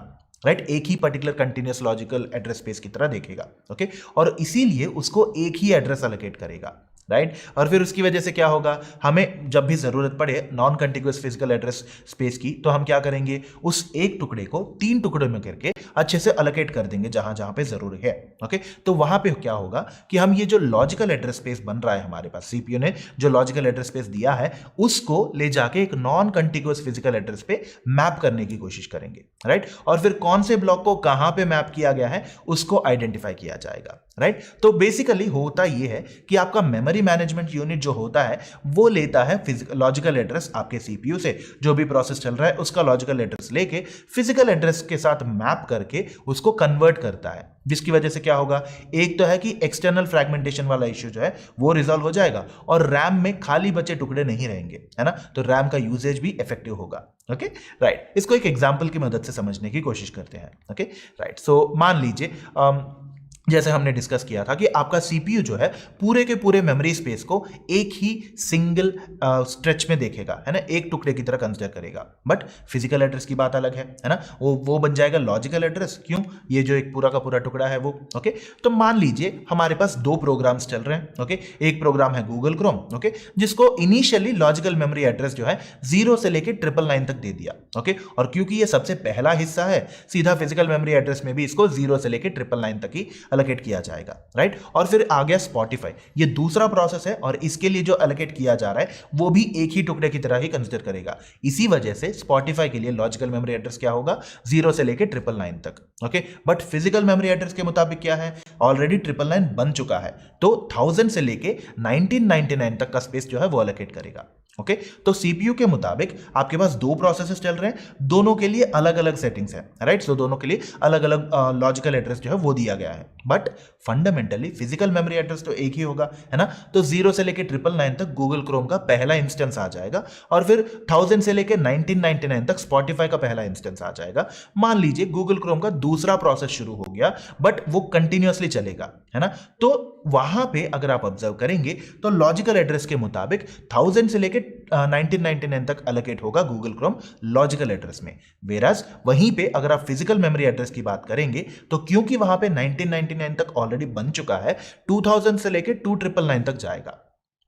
राइट, एक ही particular continuous logical address space की तरह देखेगा। ओके, और इसीलिए उसको एक ही एड्रेस अलोकेट करेगा। राइट और फिर उसकी वजह से क्या होगा, हमें जब भी जरूरत पड़े नॉन कंटिग्यूअस फिजिकल एड्रेस स्पेस की, तो हम क्या करेंगे, उस एक टुकड़े को 3 टुकड़ों में करके अच्छे से अलोकेट कर देंगे जहां जहां पे जरूरी है। ओके, तो वहां पे क्या होगा कि हम ये जो लॉजिकल एड्रेस स्पेस बन रहा है हमारे पास, सीपीयू ने जो लॉजिकल एड्रेस स्पेस दिया है उसको ले जाके एक नॉन कंटिग्यूअस फिजिकल एड्रेस पे मैप करने की कोशिश करेंगे, राइट और फिर कौन से ब्लॉक को कहां पे मैप किया गया है उसको आइडेंटिफाई किया जाएगा, राइट। तो बेसिकली होता यह है कि आपका मेमोरी मैनेजमेंट यूनिट जो होता है वो लेता है लॉजिकल एड्रेस आपके सीपीयू से, जो भी प्रोसेस चल रहा है उसका लॉजिकल एड्रेस लेके फिजिकल एड्रेस के साथ मैप करके उसको कन्वर्ट करता है, जिसकी वजह से क्या होगा, एक तो है कि एक्सटर्नल फ्रैगमेंटेशन वाला इश्यू जो है वो रिजॉल्व हो जाएगा और रैम में खाली बचे टुकड़े नहीं रहेंगे, है ना, तो रैम का यूजेज भी इफेक्टिव होगा। ओके राइट, इसको एक एग्जांपल की मदद से समझने की कोशिश करते हैं। ओके राइट, सो मान लीजिए जैसे हमने डिस्कस किया था कि आपका सीपीयू जो है पूरे के पूरे मेमोरी स्पेस को एक ही सिंगल स्ट्रेच में देखेगा, है ना, एक टुकड़े की तरह कंसीडर करेगा, बट फिजिकल एड्रेस की बात अलग है ना, वो बन जाएगा लॉजिकल एड्रेस। क्यों, ये जो एक पूरा का पूरा टुकड़ा है वो। ओके, तो मान लीजिए हमारे पास 2 प्रोग्राम्स चल रहे हैं। ओके, एक प्रोग्राम है गूगल क्रोम, ओके, जिसको इनिशियली लॉजिकल मेमोरी एड्रेस जो है 0 से लेकर 999 तक दे दिया। ओके, और क्योंकि ये सबसे पहला हिस्सा है, सीधा फिजिकल मेमोरी एड्रेस में भी इसको 0 से लेकर 999 तक ही अलोकेट किया जाएगा, राइट। और फिर आ गया स्पॉटिफाई, ये दूसरा प्रोसेस है और इसके लिए जो अलोकेट किया जा रहा है वो भी एक ही टुकड़े की तरह ही कंसीडर करेगा। इसी वजह से स्पॉटिफाई के लिए लॉजिकल मेमोरी एड्रेस क्या होगा, 0 से लेकर 999 तक। Okay, but physical memory address के मुताबिक क्या है, ऑलरेडी 999 बन चुका है, तो 1000 से लेकर 1999 तक का स्पेस जो है वो अलोकेट करेगा। ओके, तो सीपीयू के मुताबिक आपके पास 2 प्रोसेसेस चल रहे हैं, दोनों के लिए अलग अलग सेटिंग्स है, राइट। सो दोनों के लिए अलग अलग लॉजिकल एड्रेस जो है वो दिया गया है, but fundamentally physical memory address तो एक ही होगा, है ना। तो 0 से लेकर 999 तक गूगल क्रोम का पहला इंस्टेंस आ जाएगा और फिर 1000 से लेकर 1999 तक स्पॉटिफाई का पहला इंस्टेंस आ जाएगा। मान लीजिए गूगल क्रोम का दूसरा प्रोसेस शुरू हो गया, बट वो कंटिन्यूअसली चलेगा, है ना। तो वहां पे अगर आप ऑब्जर्व करेंगे तो लॉजिकल एड्रेस के मुताबिक 1000 से लेकर 1999 तक अलोकेट होगा गूगल क्रोम लॉजिकल एड्रेस में, वेराज वहीं पे अगर आप फिजिकल मेमोरी एड्रेस की बात करेंगे तो क्योंकि वहां पे 1999 तक ऑलरेडी बन चुका है, 2000 से लेकर 2999 तक जाएगा।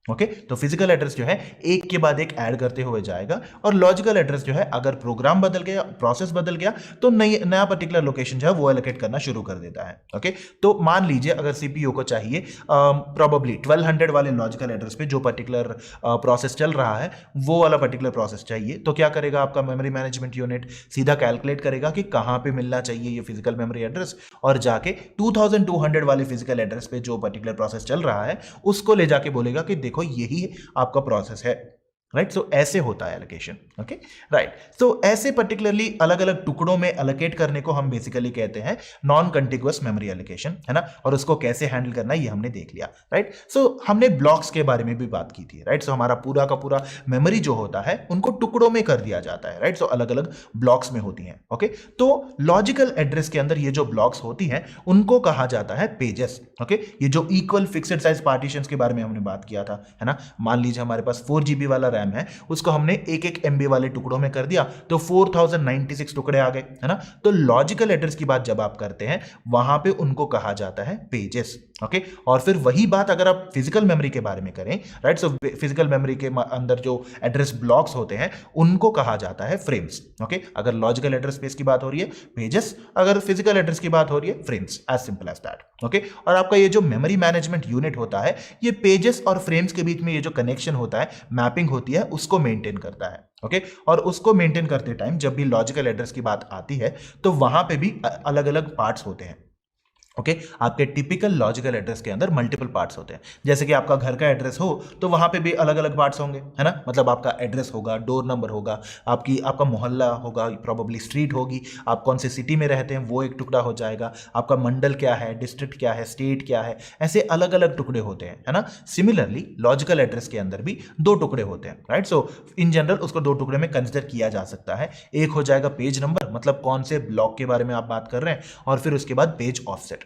ओके, तो फिजिकल एड्रेस जो है एक के बाद एक ऐड करते हुए जाएगा और लॉजिकल एड्रेस जो है अगर प्रोग्राम बदल गया, प्रोसेस बदल गया, तो नया पर्टिकुलर लोकेशन जो है वो एलोकेट करना शुरू कर देता है। ओके, तो मान लीजिए अगर सीपीयू को चाहिए प्रोबेबली 1200 वाले लॉजिकल एड्रेस पे जो पर्टिकुलर प्रोसेस चल रहा है वो वाला पर्टिकुलर प्रोसेस चाहिए, तो क्या करेगा आपका मेमोरी मैनेजमेंट यूनिट, सीधा कैलकुलेट करेगा कि कहां पे मिलना चाहिए ये फिजिकल मेमोरी एड्रेस और जाके 2200 वाले फिजिकल एड्रेस पे जो पर्टिकुलर प्रोसेस चल रहा है उसको ले जाके बोलेगा कि देखो यही आपका प्रोसेस है, राइट। सो ऐसे होता है एलोकेशन। ओके राइट, तो ऐसे पर्टिकुलरली अलग अलग टुकड़ों में अलोकेट करने को हम बेसिकली कहते हैं नॉन कंटिग्यूअस मेमोरी एलोकेशन, है ना। और उसको कैसे हैंडल करना है ये हमने देख लिया, राइट। सो हमने ब्लॉक्स के बारे में भी बात की थी, राइट। सो हमारा पूरा का पूरा मेमोरी जो होता है उनको टुकड़ों में कर दिया जाता है, राइट। सो अलग अलग ब्लॉक्स में होती हैं। ओके, तो लॉजिकल एड्रेस के अंदर ये जो ब्लॉक्स होती हैं उनको कहा जाता है पेजेस। ओके, ये जो इक्वल फिक्स्ड साइज पार्टीशंस के बारे में हमने बात किया था, है ना। मान लीजिए हमारे पास 4 GB वाला रैम है, उसको हमने एक MB वाले टुकड़ों में कर दिया तो 4096 टुकड़े आ गए, है ना। तो लॉजिकल एड्रेस की बात जब आप करते हैं वहां पे उनको कहा जाता है पेजेस। ओके, और फिर वही बात अगर आप फिजिकल मेमोरी के बारे में करें, राइट। सो फिजिकल मेमोरी के अंदर जो एड्रेस ब्लॉक्स होते हैं उनको कहा जाता है फ्रेम्स। ओके, अगर लॉजिकल एड्रेस स्पेस की बात हो रही है पेजेस, अगर फिजिकल एड्रेस की बात हो रही है frames, as simple as that. Okay, और आपका ये जो मेमोरी मैनेजमेंट यूनिट होता है ये पेजेस और फ्रेम्स के बीच में ये जो कनेक्शन होता है, मैपिंग होती है, उसको मेंटेन करता है। ओके, और उसको मेंटेन करते टाइम जब भी लॉजिकल एड्रेस की बात आती है तो वहां पे भी अलग अलग पार्ट्स होते हैं। ओके, आपके टिपिकल लॉजिकल एड्रेस के अंदर मल्टीपल पार्ट्स होते हैं, जैसे कि आपका घर का एड्रेस हो तो वहां पे भी अलग अलग पार्ट्स होंगे, है ना। मतलब आपका एड्रेस होगा, डोर नंबर होगा, आपका मोहल्ला होगा, प्रोबेबली स्ट्रीट होगी, आप कौन से सिटी में रहते हैं वो एक टुकड़ा हो जाएगा, आपका मंडल क्या है, डिस्ट्रिक्ट क्या है, स्टेट क्या है, ऐसे अलग अलग टुकड़े होते हैं, है ना। सिमिलरली लॉजिकल एड्रेस के अंदर भी 2 टुकड़े होते हैं, राइट। सो इन जनरल उसको 2 टुकड़े में कंसिडर किया जा सकता है। एक हो जाएगा पेज नंबर, मतलब कौन से ब्लॉक के बारे में आप बात कर रहे हैं, और फिर उसके बाद page offset.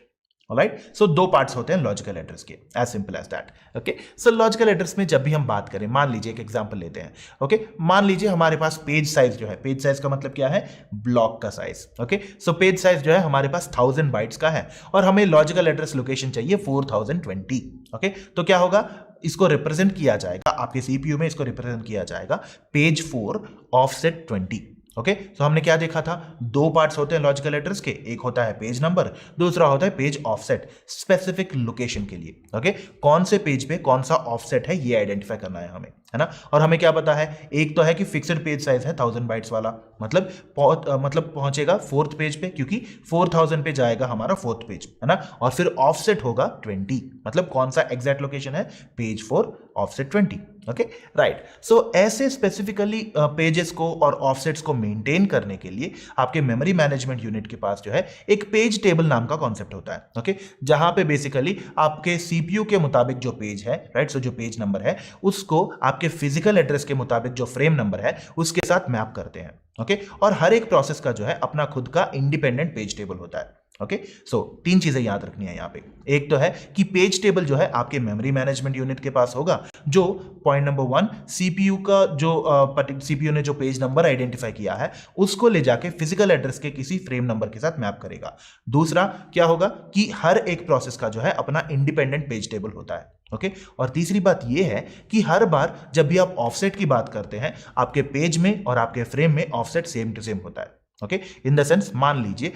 Alright, so 2 parts होते हैं लॉजिकल एड्रेस के, as simple as that. Okay, so logical address में जब भी हम बात करें, मान लीजिए एक एग्जांपल लेते हैं। ओके, मान लीजिए हमारे पास पेज साइज जो है, पेज साइज का मतलब क्या है, ब्लॉक का size. Okay, so page size जो है हमारे पास 1000 बाइट्स का है और हमें लॉजिकल एड्रेस लोकेशन चाहिए 4020। ओके, तो क्या होगा, इसको रिप्रेजेंट किया जाएगा आपके सीपीयू में, इसको रिप्रेजेंट किया जाएगा पेज 4 ऑफसेट 20। ओके, तो हमने क्या देखा था, दो पार्ट्स होते हैं लॉजिकल एड्रेस के, एक होता है पेज नंबर, दूसरा होता है पेज ऑफसेट स्पेसिफिक लोकेशन के लिए। ओके, कौन से पेज पे कौन सा ऑफसेट है ये आइडेंटिफाई करना है हमें, है ना। और हमें क्या पता है, एक तो है कि फिक्स्ड पेज साइज है 1000 बाइट्स वाला, मतलब पहुंचेगा 4th पेज पे, क्योंकि 4000 पे जाएगा हमारा 4th पेज, है ना। और फिर ऑफसेट होगा 20, मतलब कौन सा एग्जैक्ट लोकेशन है, page 4 offset 20। Okay, right. So ऐसे स्पेसिफिकली पेजेस को और ऑफसेट्स को मेंटेन करने के लिए आपके मेमोरी मैनेजमेंट यूनिट के पास जो है एक पेज टेबल नाम का कॉन्सेप्ट होता है। ओके, जहां पे बेसिकली आपके सीपीयू के मुताबिक जो पेज है, राइट, सो जो पेज नंबर है उसको आपके फिजिकल एड्रेस के मुताबिक जो फ्रेम नंबर है उसके साथ मैप करते हैं। ओके, और हर एक प्रोसेस का जो है अपना खुद का इंडिपेंडेंट पेज टेबल होता है। ओके, सो 3 चीजें याद रखनी है यहां पे। एक तो है कि पेज टेबल जो है आपके मेमोरी मैनेजमेंट यूनिट के पास होगा, जो पॉइंट नंबर 1 सीपीयू का जो सीपीयू ने जो पेज नंबर आइडेंटिफाई किया है उसको ले जाके फिजिकल एड्रेस के किसी फ्रेम नंबर के साथ मैप करेगा। दूसरा क्या होगा कि हर एक प्रोसेस का जो है अपना इंडिपेंडेंट पेज टेबल होता है। ओके, और तीसरी बात यह है कि हर बार जब भी आप ऑफसेट की बात करते हैं आपके पेज में और आपके फ्रेम में ऑफसेट सेम टू सेम होता है। ओके, इन द सेंस मान लीजिए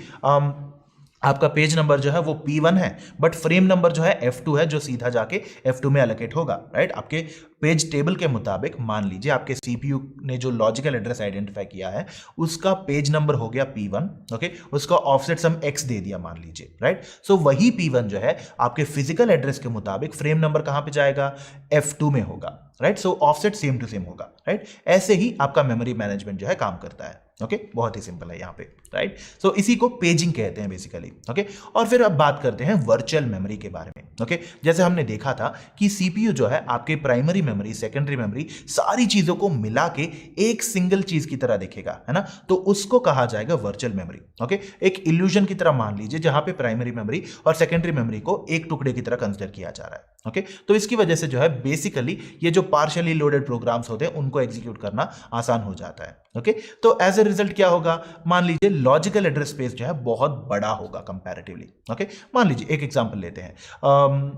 आपका पेज नंबर जो है वो P1 है, बट फ्रेम नंबर जो है F2 है, जो सीधा जाके F2 में एलोकेट होगा, राइट। आपके पेज टेबल के मुताबिक मान लीजिए आपके सीपीयू ने जो लॉजिकल एड्रेस आइडेंटिफाई किया है उसका पेज नंबर हो गया P1। ओके, उसका ऑफसेट सम X दे दिया मान लीजिए, राइट। सो वही P1 जो है आपके फिजिकल एड्रेस के मुताबिक फ्रेम नंबर कहां पे जाएगा, F2 में होगा, right. So offset same to same होगा, राइट। ऐसे ही आपका मेमोरी मैनेजमेंट जो है काम करता है। ओके, बहुत ही सिंपल है यहाँ पे, राइट। सो इसी को पेजिंग कहते हैं बेसिकली। ओके, और फिर अब बात करते हैं वर्चुअल मेमोरी के बारे में। ओके, जैसे हमने देखा था कि सीपीयू जो है आपके प्राइमरी मेमोरी, सेकेंडरी मेमोरी, सारी चीजों को मिला के एक सिंगल चीज की तरह दिखेगा, है ना, तो उसको कहा जाएगा वर्चुअल मेमोरी। ओके, एक इल्यूजन की तरह मान लीजिए जहां पे प्राइमरी मेमोरी और सेकेंडरी मेमोरी को एक टुकड़े की तरह कंसिडर किया जा रहा है। ओके, तो इसकी वजह से जो है बेसिकली ये जो पार्शियली लोडेड प्रोग्राम्स होते हैं उनको एग्जीक्यूट करना आसान हो जाता है। ओके, तो एज ए रिजल्ट क्या होगा, मान लीजिए लॉजिकल एड्रेस स्पेस जो है बहुत बड़ा होगा कंपैरेटिवली। ओके, मान लीजिए एक एग्जांपल लेते हैं,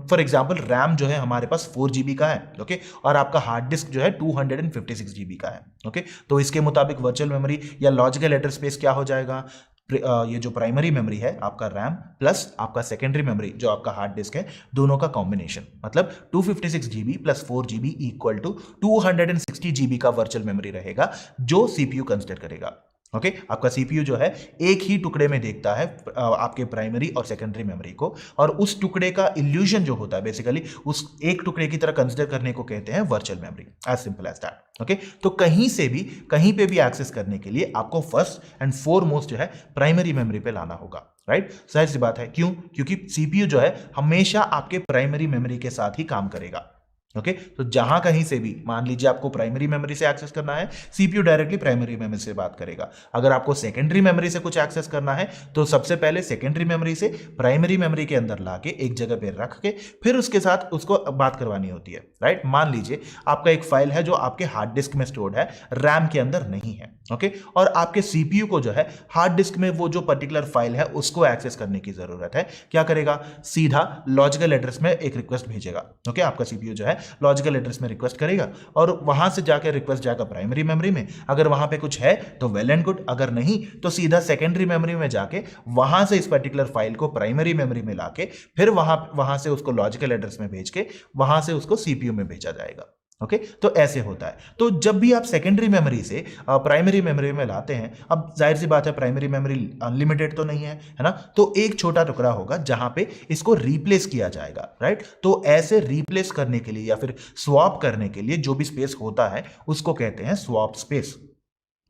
फॉर एग्जांपल रैम जो है हमारे पास 4 GB का है। ओके, और आपका हार्ड डिस्क जो है 256 GB का है। ओके, तो इसके मुताबिक वर्चुअल मेमोरी या लॉजिकल एड्रेस स्पेस क्या हो जाएगा, ये जो प्राइमरी मेमोरी है आपका रैम प्लस आपका सेकेंडरी मेमोरी जो आपका हार्ड डिस्क है, दोनों का कॉम्बिनेशन, मतलब 256 GB plus 4 GB equal to 260 GB का वर्चुअल मेमोरी रहेगा जो सीपीयू कंसिडर करेगा। ओके, आपका सीपीयू जो है एक ही टुकड़े में देखता है आपके प्राइमरी और सेकेंडरी मेमोरी को, और उस टुकड़े का इल्यूजन जो होता है बेसिकली उस एक टुकड़े की तरह कंसिडर करने को कहते हैं virtual memory. As simple as that. Okay, तो कहीं पे भी एक्सेस करने के लिए आपको फर्स्ट एंड फोरमोस्ट जो है प्राइमरी मेमोरी पे लाना होगा, राइट। जाहिर सी बात है, क्यों, क्योंकि सीपीयू जो है हमेशा आपके प्राइमरी मेमोरी के साथ ही काम करेगा। ओके, तो जहां कहीं से भी मान लीजिए आपको प्राइमरी मेमोरी से एक्सेस करना है, सीपीयू डायरेक्टली प्राइमरी मेमोरी से बात करेगा। अगर आपको सेकेंडरी मेमोरी से कुछ एक्सेस करना है तो सबसे पहले सेकेंडरी मेमोरी से प्राइमरी मेमोरी के अंदर लाके एक जगह पे रख के फिर उसके साथ उसको बात करवानी होती है, राइट। मान लीजिए आपका एक फाइल है जो आपके हार्ड डिस्क में स्टोर्ड है, रैम के अंदर नहीं है। ओके, और आपके सीपीयू को जो है हार्ड डिस्क में वो जो पर्टिकुलर फाइल है उसको एक्सेस करने की जरूरत है। क्या करेगा, सीधा लॉजिकल एड्रेस में एक रिक्वेस्ट भेजेगा। ओके, आपका सीपीयू जो है लॉजिकल एड्रेस में रिक्वेस्ट करेगा और वहां से जाकर रिक्वेस्ट जाएगा प्राइमरी मेमोरी में। अगर वहां पे कुछ है तो वेल एंड गुड, अगर नहीं तो सीधा सेकेंडरी मेमोरी में जाके वहां से इस पर्टिकुलर फाइल को प्राइमरी मेमोरी में लाके फिर वहां से उसको लॉजिकल एड्रेस में भेज के वहां से उसको सीपीयू में भेजा जाएगा। ओके, तो ऐसे होता है। तो जब भी आप सेकेंडरी मेमोरी से प्राइमरी मेमोरी में लाते हैं, अब जाहिर सी बात है प्राइमरी मेमोरी अनलिमिटेड तो नहीं है ना, तो एक छोटा टुकड़ा होगा जहां पे इसको रिप्लेस किया जाएगा, राइट। तो ऐसे रिप्लेस करने के लिए या फिर स्वैप करने के लिए जो भी स्पेस होता है उसको कहते हैं स्वैप स्पेस।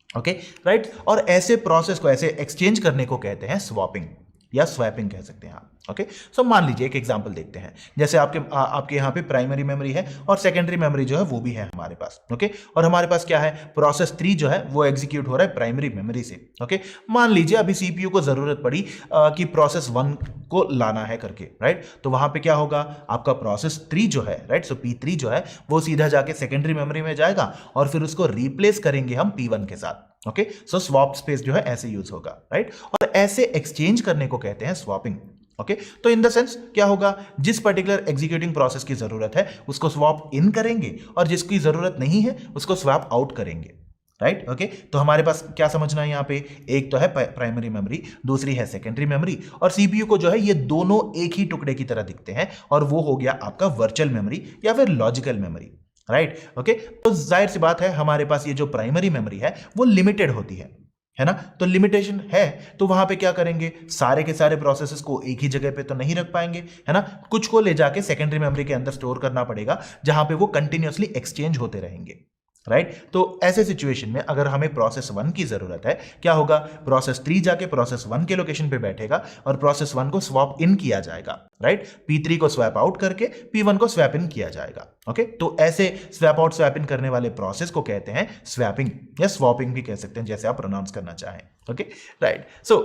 Okay, right. और ऐसे प्रोसेस को, ऐसे एक्सचेंज करने को कहते हैं स्वैपिंग या स्वैपिंग कह सकते हैं आप। ओके, सो मान लीजिए एक एग्जांपल देखते हैं, जैसे आपके यहाँ पे प्राइमरी मेमोरी है और सेकेंडरी मेमोरी जो है वो भी है हमारे पास। ओके, और हमारे पास क्या है, प्रोसेस 3 जो है वो एग्जीक्यूट हो रहा है प्राइमरी मेमोरी से। ओके, मान लीजिए अभी सीपीयू को जरूरत पड़ी कि प्रोसेस 1 को लाना है करके, राइट। तो वहां पे क्या होगा, आपका प्रोसेस 3 जो है, राइट, सो P3 जो है वो सीधा जाके सेकेंडरी मेमोरी में जाएगा और फिर उसको रिप्लेस करेंगे हम P1 के साथ। ओके, सो स्वैप स्पेस जो है ऐसे यूज होगा, राइट। और ऐसे एक्सचेंज करने को कहते हैं स्वैपिंग। ओके तो इन द सेंस क्या होगा, जिस पर्टिकुलर एग्जीक्यूटिंग प्रोसेस की जरूरत है उसको स्वैप इन करेंगे और जिसकी जरूरत नहीं है उसको स्वैप आउट करेंगे, राइट। ओके तो हमारे पास क्या समझना है यहाँ पे, एक तो है प्राइमरी मेमोरी, दूसरी है सेकेंडरी मेमोरी, और सीपीयू को जो है ये दोनों एक ही टुकड़े की तरह दिखते हैं, और वो हो गया आपका वर्चुअल मेमोरी या फिर लॉजिकल मेमोरी, राइट। ओके तो जाहिर सी बात है हमारे पास ये जो प्राइमरी मेमोरी है वो लिमिटेड होती है ना, तो लिमिटेशन है तो वहां पे क्या करेंगे, सारे के सारे प्रोसेसेस को एक ही जगह पे तो नहीं रख पाएंगे, है ना, कुछ को ले जाके सेकेंडरी मेमोरी के अंदर स्टोर करना पड़ेगा जहां पे वो कंटिन्यूअसली एक्सचेंज होते रहेंगे, राइट। तो ऐसे सिचुएशन में अगर हमें प्रोसेस 1 की जरूरत है, क्या होगा, प्रोसेस 3 जाके प्रोसेस 1 के लोकेशन पे बैठेगा और प्रोसेस 1 को स्वैप इन किया जाएगा, राइट, P3 को स्वैप आउट करके P1 को स्वैप इन किया जाएगा। ओके तो ऐसे स्वैप आउट स्वैप इन करने वाले प्रोसेस को कहते हैं स्वैपिंग या स्वैपिंग भी कह सकते हैं, जैसे आप प्रोनाउंस करना चाहें। ओके राइट, सो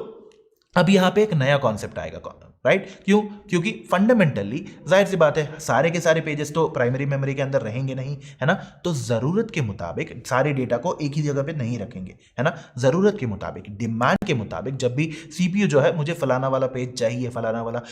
अब यहां पे एक नया कॉन्सेप्ट आएगा, राइट, क्यों, क्योंकि फंडामेंटली जाहिर सी बात है सारे के सारे पेजेस तो प्राइमरी मेमोरी के अंदर रहेंगे नहीं, है ना, तो जरूरत के मुताबिक सारे डेटा को एक ही जगह पे नहीं रखेंगे, है ना, जरूरत के मुताबिक, डिमांड के मुताबिक जब भी सीपीयू जो है मुझे फलाना वाला पेज चाहिए, फलाना वाला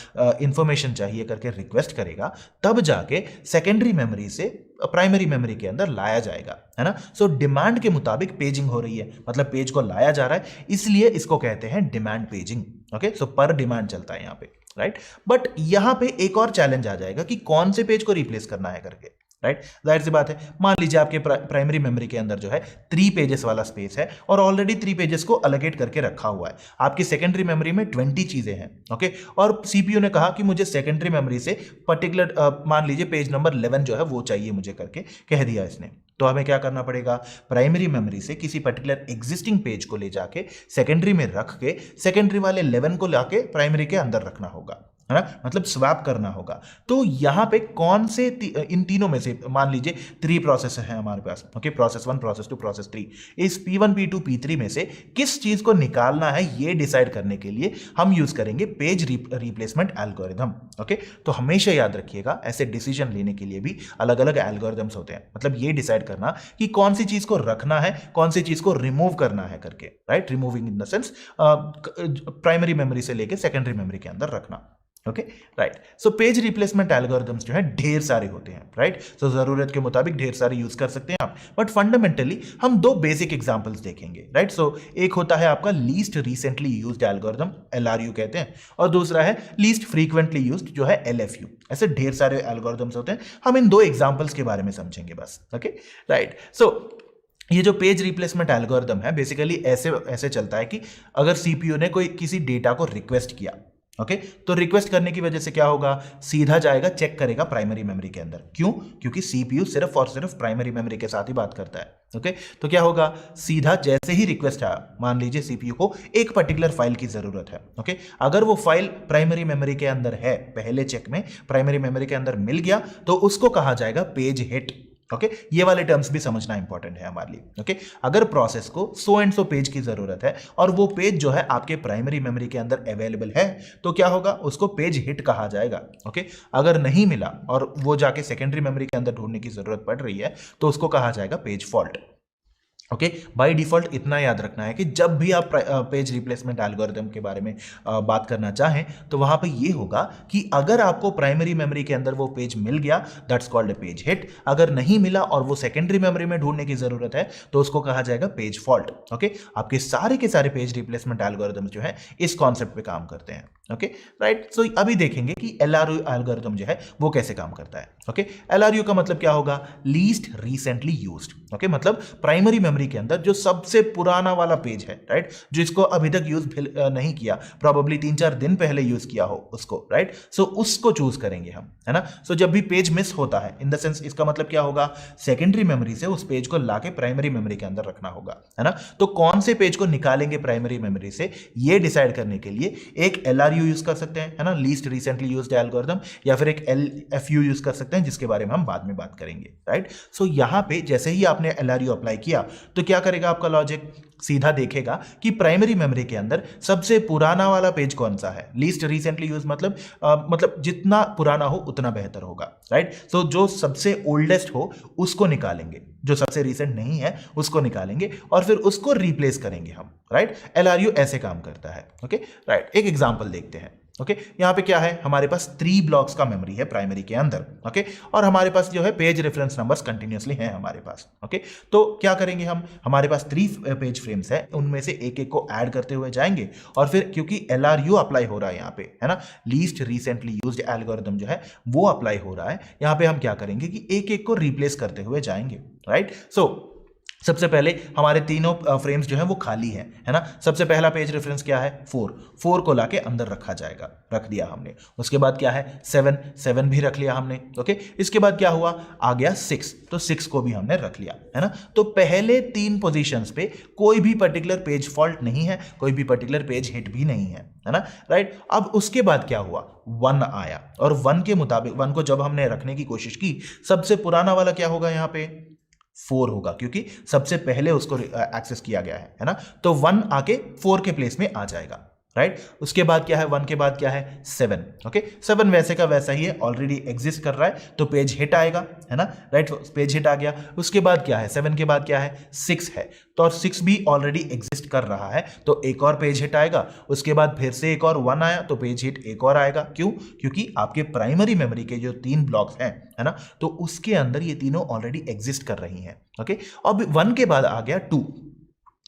इंफॉर्मेशन चाहिए करके रिक्वेस्ट करेगा, तब जाके सेकेंडरी मेमोरी से प्राइमरी मेमोरी के अंदर लाया जाएगा, है ना। सो डिमांड के मुताबिक पेजिंग हो रही है, मतलब पेज को लाया जा रहा है, इसलिए इसको कहते हैं डिमांड पेजिंग। ओके सो पर डिमांड चलता है यहाँ पे, राइट। बट यहां पे एक और चैलेंज आ जाएगा कि कौन से पेज को रिप्लेस करना है करके, राइट। जाहिर सी बात है, मान लीजिए आपके प्राइमरी मेमोरी के अंदर जो है 3 पेजेस वाला स्पेस है और ऑलरेडी 3 पेजेस को अलोकेट करके रखा हुआ है, आपकी सेकेंडरी मेमोरी में 20 चीजें हैं, ओके, और सीपीयू ने कहा कि मुझे सेकेंडरी मेमोरी से पर्टिकुलर मान लीजिए पेज नंबर 11 जो है वो चाहिए मुझे करके कह दिया इसने, तो हमें क्या करना पड़ेगा, प्राइमरी मेमोरी से किसी पर्टिकुलर एग्जिस्टिंग पेज को ले जाके सेकेंडरी में रख के सेकेंडरी वाले 11 को लाके प्राइमरी के अंदर रखना होगा, है ना, मतलब स्वैप करना होगा। तो यहां पे कौन से इन तीनों में से, मान लीजिए 3 प्रोसेस हैं हमारे पास, ओके, प्रोसेस 1, प्रोसेस 2, प्रोसेस 3, इस P1, P2, P3 में से किस चीज को निकालना है ये डिसाइड करने के लिए हम यूज करेंगे पेज रिप्लेसमेंट एल्गोरिथम। ओके तो हमेशा याद रखिएगा ऐसे डिसीजन लेने के लिए भी अलग अलग एल्गोरिथम्स होते हैं, मतलब ये डिसाइड करना कि कौन सी चीज को रखना है, कौन सी चीज को रिमूव करना है करके, right, removing in the sense primary memory से लेके सेकेंडरी मेमोरी के अंदर रखना। Okay right, so page replacement algorithms जो है ढेर सारे होते हैं, राइट, सो जरूरत के मुताबिक ढेर सारे यूज कर सकते हैं आप, बट फंडामेंटली हम 2 बेसिक एग्जांपल्स देखेंगे, राइट। सो एक होता है आपका least recently used algorithm, LRU कहते हैं, और दूसरा है लीस्ट फ्रीक्वेंटली यूज्ड जो है LFU। ऐसे ढेर सारे एल्गोरिथम्स होते हैं, हम इन 2 एग्जांपल्स के बारे में समझेंगे बस। ओके राइट, सो ये जो पेज रिप्लेसमेंट एल्गोरिथम है बेसिकली ऐसे चलता है कि अगर सीपीयू ने कोई किसी डेटा को रिक्वेस्ट किया, ओके तो रिक्वेस्ट करने की वजह से क्या होगा, सीधा जाएगा चेक करेगा प्राइमरी मेमोरी के अंदर, क्यों, क्योंकि सीपीयू सिर्फ और सिर्फ प्राइमरी मेमोरी के साथ ही बात करता है। ओके तो क्या होगा, सीधा जैसे ही रिक्वेस्ट आया, मान लीजिए सीपीयू को एक पर्टिकुलर फाइल की जरूरत है, ओके, अगर वो फाइल प्राइमरी मेमोरी के अंदर है, पहले चेक में प्राइमरी मेमोरी के अंदर मिल गया तो उसको कहा जाएगा पेज हिट। ओके ये वाले टर्म्स भी समझना इंपॉर्टेंट है हमारे लिए। ओके अगर प्रोसेस को सो एंड सो पेज की जरूरत है और वो पेज जो है आपके प्राइमरी मेमोरी के अंदर अवेलेबल है तो क्या होगा, उसको पेज हिट कहा जाएगा। ओके अगर नहीं मिला और वो जाके सेकेंडरी मेमोरी के अंदर ढूंढने की जरूरत पड़ रही है तो उसको कहा जाएगा page fault. Okay by default इतना याद रखना है कि जब भी आप पेज रिप्लेसमेंट एल्गोरिथम के बारे में बात करना चाहें तो वहां पे ये होगा कि अगर आपको प्राइमरी मेमोरी के अंदर वो पेज मिल गया that's called a page hit, अगर नहीं मिला और वो सेकेंडरी मेमोरी में ढूंढने की जरूरत है तो उसको कहा जाएगा पेज फॉल्ट। ओके आपके सारे पेज रिप्लेसमेंट एल्गोरिथम जो है इस कॉन्सेप्ट पे काम करते हैं। ओके राइट, सो अभी देखेंगे कि LRU एल्गोरिथम जो है वो कैसे काम करता है। ओके LRU का मतलब क्या होगा, लीस्ट रिसेंटली यूज्ड। ओके मतलब प्राइमरी मेमोरी के अंदर जो सबसे पुराना वाला पेज है, राइट, जो इसको अभी तक यूज नहीं किया, प्रोबेबली 3-4 दिन पहले यूज किया हो उसको, राइट, सो उसको चूज करेंगे हम, है ना। सो जब भी पेज मिस होता है इन द सेंस इसका मतलब क्या होगा, सेकेंडरी मेमोरी से उस पेज को लाके प्राइमरी मेमोरी के अंदर रखना होगा, है ना। तो कौन से पेज को निकालेंगे प्राइमरी मेमोरी से ये डिसाइड करने के लिए एक LRU यूज कर सकते हैं, है ना, लीस्ट रिसेंटली यूज्ड एल्गोरिथम, या फिर एक LFU यूज कर सकते हैं जिसके बारे में हम बाद में बात करेंगे, राइट। सो यहां पे जैसे ही आपने LRU अप्लाई किया तो क्या करेगा आपका लॉजिक, सीधा देखेगा कि प्राइमरी मेमोरी के अंदर सबसे पुराना वाला पेज कौन सा है, लीस्ट रिसेंटली यूज मतलब जितना पुराना हो उतना बेहतर होगा, राइट। सो जो सबसे ओल्डेस्ट हो उसको निकालेंगे, जो सबसे रिसेंट नहीं है उसको निकालेंगे और फिर उसको रिप्लेस करेंगे हम, राइट। LRU ऐसे काम करता है। ओके राइट, एक एग्जांपल देखते हैं। ओके यहाँ पे क्या है, हमारे पास 3 ब्लॉक्स का मेमोरी है प्राइमरी के अंदर। ओके और हमारे पास जो है पेज रेफरेंस नंबर्स कंटिन्यूअसली हैं हमारे पास। ओके तो क्या करेंगे हम, हमारे पास 3 पेज फ्रेम्स है, उनमें से एक एक को ऐड करते हुए जाएंगे और फिर क्योंकि LRU अप्लाई हो रहा है यहाँ पे, है ना, लीस्ट रिसेंटली यूज्ड एल्गोरिथम जो है वो अप्लाई हो रहा है, यहाँ पे हम क्या करेंगे कि एक एक को रिप्लेस करते हुए जाएंगे। राइट सो सबसे पहले हमारे तीनों फ्रेम्स जो है वो खाली है ना। सबसे पहला पेज रेफरेंस क्या है, 4 को लाके अंदर रखा जाएगा, रख दिया हमने। उसके बाद क्या है 7 भी रख लिया हमने। ओके इसके बाद क्या हुआ, आ गया 6, तो 6 को भी हमने रख लिया, है ना। तो पहले 3 पोजीशंस पे कोई भी पर्टिकुलर पेज फॉल्ट नहीं है, कोई भी पर्टिकुलर पेज हिट भी नहीं है ना। राइट अब उसके बाद क्या हुआ, 1 आया और 1 के मुताबिक 1 को जब हमने रखने की कोशिश की, सबसे पुराना वाला क्या होगा यहाँ पे, 4 होगा, क्योंकि सबसे पहले उसको एक्सेस किया गया है ना। तो 1 आके 4 के प्लेस में आ जाएगा। राइट उसके बाद क्या है, 1 के बाद क्या है 7। ओके 7 वैसे का वैसा ही है, ऑलरेडी एग्जिस्ट कर रहा है, तो पेज हिट आएगा, है ना। राइट पेज हिट आ गया। उसके बाद क्या है, 7 के बाद क्या है 6 है, तो और 6 भी ऑलरेडी एग्जिस्ट कर रहा है, तो एक और पेज हिट आएगा। उसके बाद फिर से एक और 1 आया, तो पेज हिट एक और आएगा। क्यों, क्योंकि आपके प्राइमरी मेमोरी के जो 3 ब्लॉक्स हैं, है ना, तो उसके अंदर ये तीनों ऑलरेडी एग्जिस्ट कर रही हैं। ओके अब 1 के बाद आ गया 2।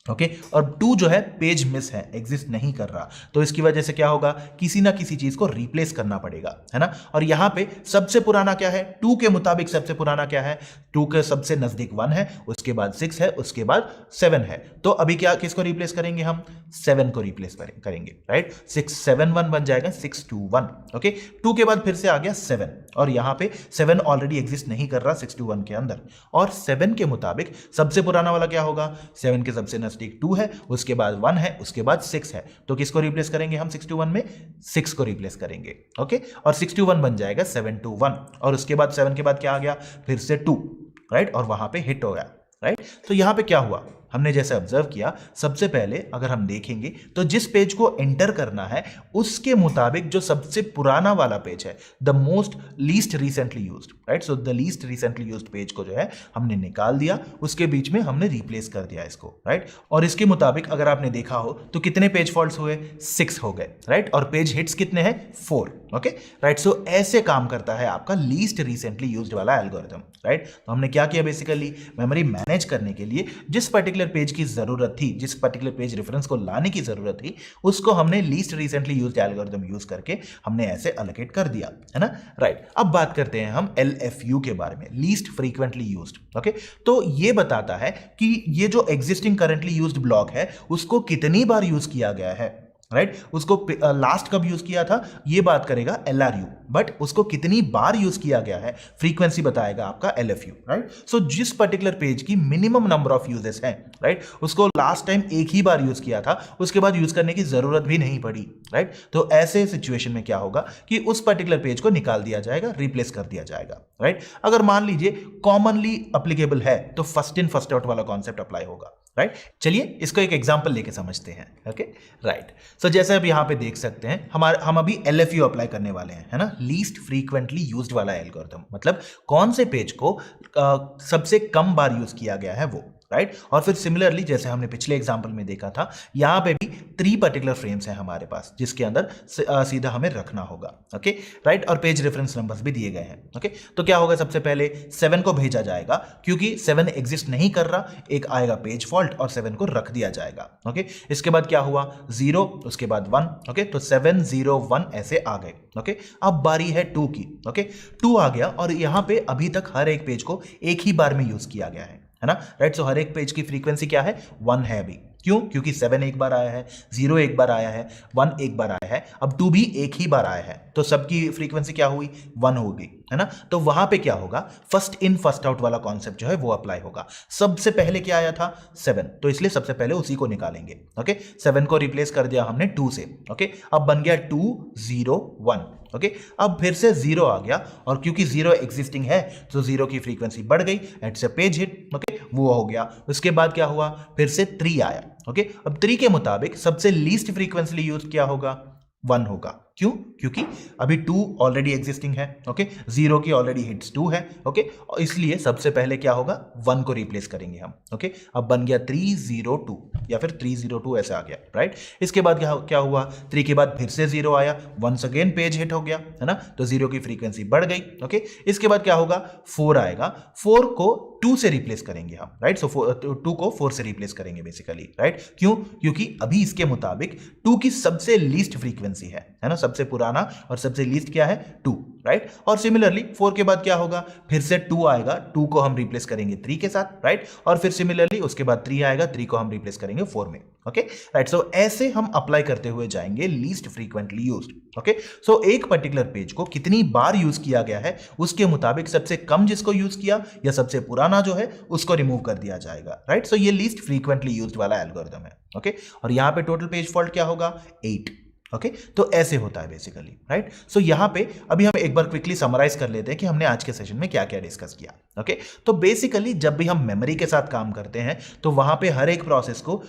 ओके और 2 जो है पेज मिस है, एग्जिस्ट नहीं कर रहा, तो इसकी वजह से क्या होगा, किसी ना किसी चीज को रिप्लेस करना पड़ेगा, है ना। और यहां पे सबसे पुराना क्या है, 2 के मुताबिक सबसे पुराना क्या है, 2 के सबसे नजदीक 1 है, उसके बाद 6 है, उसके बाद 7 है। तो अभी क्या किसको रिप्लेस करेंगे हम, 7 को रिप्लेस करेंगे। राइट 6 7 1 बन जाएगा 6 2 1। ओके 2 के बाद फिर से आ गया 7 और यहां पे 7 ऑलरेडी एग्जिस्ट नहीं कर रहा 6 2 1 के अंदर, और 7 के मुताबिक सबसे पुराना वाला क्या होगा, 7 के सबसे नजदीक 2 है, उसके बाद 1 है, उसके बाद 6 है, तो किसको रिप्लेस करेंगे हम 6 2 1 में, 6 को रिप्लेस करेंगे। ओके और 6 2 1 बन जाएगा 7 2 1, और उसके बाद 7 के बाद क्या आ गया, फिर से 2। राइट और वहां पे हिट हो गया। राइट तो यहां पे क्या हुआ, हमने जैसे ऑब्जर्व किया, सबसे पहले अगर हम देखेंगे तो जिस पेज को एंटर करना है उसके मुताबिक जो सबसे पुराना वाला पेज है, the most least recently used, right so the least recently used page को जो है हमने निकाल दिया, उसके बीच में हमने रिप्लेस कर दिया इसको। राइट और इसके मुताबिक अगर आपने देखा हो तो कितने पेज फॉल्ट्स हुए, 6 हो गए। राइट और पेज हिट्स कितने हैं, 4। ओके राइट सो ऐसे काम करता है आपका लीस्ट रिसेंटली यूज्ड वाला एल्गोरिथम। राइट तो हमने क्या किया, बेसिकली मेमोरी मैनेज करने के लिए जिस पर्टिकुलर पेज की जरूरत थी, जिस पर्टिकुलर पेज रेफरेंस को लाने की जरूरत थी, उसको हमने least recently used algorithm use करके हमने ऐसे अलोकेट कर दिया, है ना। राइट अब बात करते हैं हम LFU के बारे में, लीस्ट फ्रीक्वेंटली यूज्ड। ओके तो ये बताता है कि ये जो एग्जिस्टिंग करंटली यूज्ड ब्लॉक है उसको कितनी बार यूज किया गया है। राइट उसको लास्ट कब यूज किया था ये बात करेगा LRU, बट उसको कितनी बार यूज किया गया है फ्रीक्वेंसी बताएगा आपका LFU। राइट सो जिस पर्टिकुलर पेज की मिनिमम नंबर ऑफ यूजेस हैं, राइट उसको लास्ट टाइम एक ही बार यूज किया था, उसके बाद यूज करने की जरूरत भी नहीं पड़ी। राइट तो ऐसे सिचुएशन में क्या होगा कि उस पर्टिकुलर पेज को निकाल दिया जाएगा, रिप्लेस कर दिया जाएगा। राइट अगर मान लीजिए कॉमनली अप्लीकेबल है तो फर्स्ट इन फर्स्ट आउट वाला कॉन्सेप्ट अप्लाई होगा। राइट चलिए इसको एक एग्जांपल लेके समझते हैं। ओके राइट सो जैसे अब यहां पे देख सकते हैं हम अभी LFU अप्लाई करने वाले हैं, है ना, लीस्ट फ्रीक्वेंटली यूज्ड वाला एल्गोरिथम, मतलब कौन से पेज को सबसे कम बार यूज किया गया है वो। राइट और फिर सिमिलरली जैसे हमने पिछले एग्जांपल में देखा था, यहां पे भी 3 पर्टिकुलर फ्रेम्स हैं हमारे पास जिसके अंदर सीधा हमें रखना होगा। ओके राइट और पेज रेफरेंस नंबर्स भी दिए गए हैं। ओके तो क्या होगा, सबसे पहले 7 को भेजा जाएगा क्योंकि 7 एग्जिस्ट नहीं कर रहा, एक आएगा पेज फॉल्ट और 7 को रख दिया जाएगा। ओके इसके बाद क्या हुआ, 0, उसके बाद 1। ओके तो 7 0 1 ऐसे आ गए। ओके अब बारी है 2 की। ओके 2 आ गया और यहां पे अभी तक हर एक पेज को एक ही बार में यूज किया गया है ना। राइट सो हर एक पेज की फ्रीक्वेंसी क्या है, 1 है अभी। क्यों, क्योंकि 7 एक बार आया है, 0 एक बार आया है, 1 एक बार आया है, अब 2 भी एक ही बार आया है, तो सबकी फ्रीक्वेंसी क्या हुई, 1 होगी, है ना। तो वहां पे क्या होगा, फर्स्ट इन फर्स्ट आउट वाला कॉन्सेप्ट जो है वो अप्लाई होगा। सबसे पहले क्या आया था, 7, तो इसलिए सबसे पहले उसी को निकालेंगे। ओके 7 को रिप्लेस कर दिया हमने 2 से। ओके अब बन गया 2 0 1। ओके अब फिर से 0 आ गया और क्योंकि 0 एग्जिस्टिंग है तो 0 की फ्रीक्वेंसी बढ़ गई, it's a page hit. Okay वो हो गया। उसके बाद क्या हुआ, फिर से 3 आया। ओके अब 3 के मुताबिक सबसे लीस्ट फ्रीक्वेंसली यूज क्या होगा, 1 होगा। क्यों? क्योंकि अभी 2 ऑलरेडी एग्जिस्टिंग है, ओके, 0 की ऑलरेडी हिट्स 2 है, ओके, और इसलिए सबसे पहले क्या होगा, 1 को रिप्लेस करेंगे हम, ओके। अब बन गया 302 या फिर 302 ऐसे आ गया, राइट। इसके बाद क्या हुआ, 3 के बाद फिर से 0 आया, वंस अगेन पेज हिट हो गया, है ना, तो 0 की फ्रीक्वेंसी बढ़ गई, ओके। इसके बाद क्या होगा, 4 आएगा, 4 को 2 से रिप्लेस करेंगे हम, राइट। सो 2 को 4 से रिप्लेस करेंगे बेसिकली, राइट। क्यों? क्योंकि अभी इसके मुताबिक 2 की सबसे लीस्ट फ्रीक्वेंसी है ना, सबसे पुराना और सबसे लीस्ट क्या है, 2, राइट। और सिमिलरली 4 के बाद क्या होगा, फिर से 2 आएगा, 2 को हम रिप्लेस करेंगे 3 के साथ, राइट। और फिर सिमिलरली उसके बाद 3 आएगा, 3 को हम रिप्लेस करेंगे 4 में, ओके, राइट। सो ऐसे हम अप्लाई करते हुए जाएंगे लीस्ट फ्रीक्वेंटली यूज्ड, ओके। सो एक पर्टिकुलर पेज को कितनी बार यूज किया गया है उसके मुताबिक सबसे कम जिसको यूज किया या सबसे पुराना जो है उसको रिमूव कर दिया जाएगा, राइट। सो ये लीस्ट फ्रीक्वेंटली यूज्ड वाला एल्गोरिथम है, ओके। और यहां पे टोटल पेज फॉल्ट क्या होगा, 8, ओके। तो ऐसे होता है बेसिकली, राइट। सो यहां पे अभी हम एक बार क्विकली समराइज कर लेते हैं कि हमने आज के सेशन में क्या क्या डिस्कस किया, ओके। तो बेसिकली जब भी हम मेमोरी के साथ काम करते हैं तो वहां पे हर एक प्रोसेस को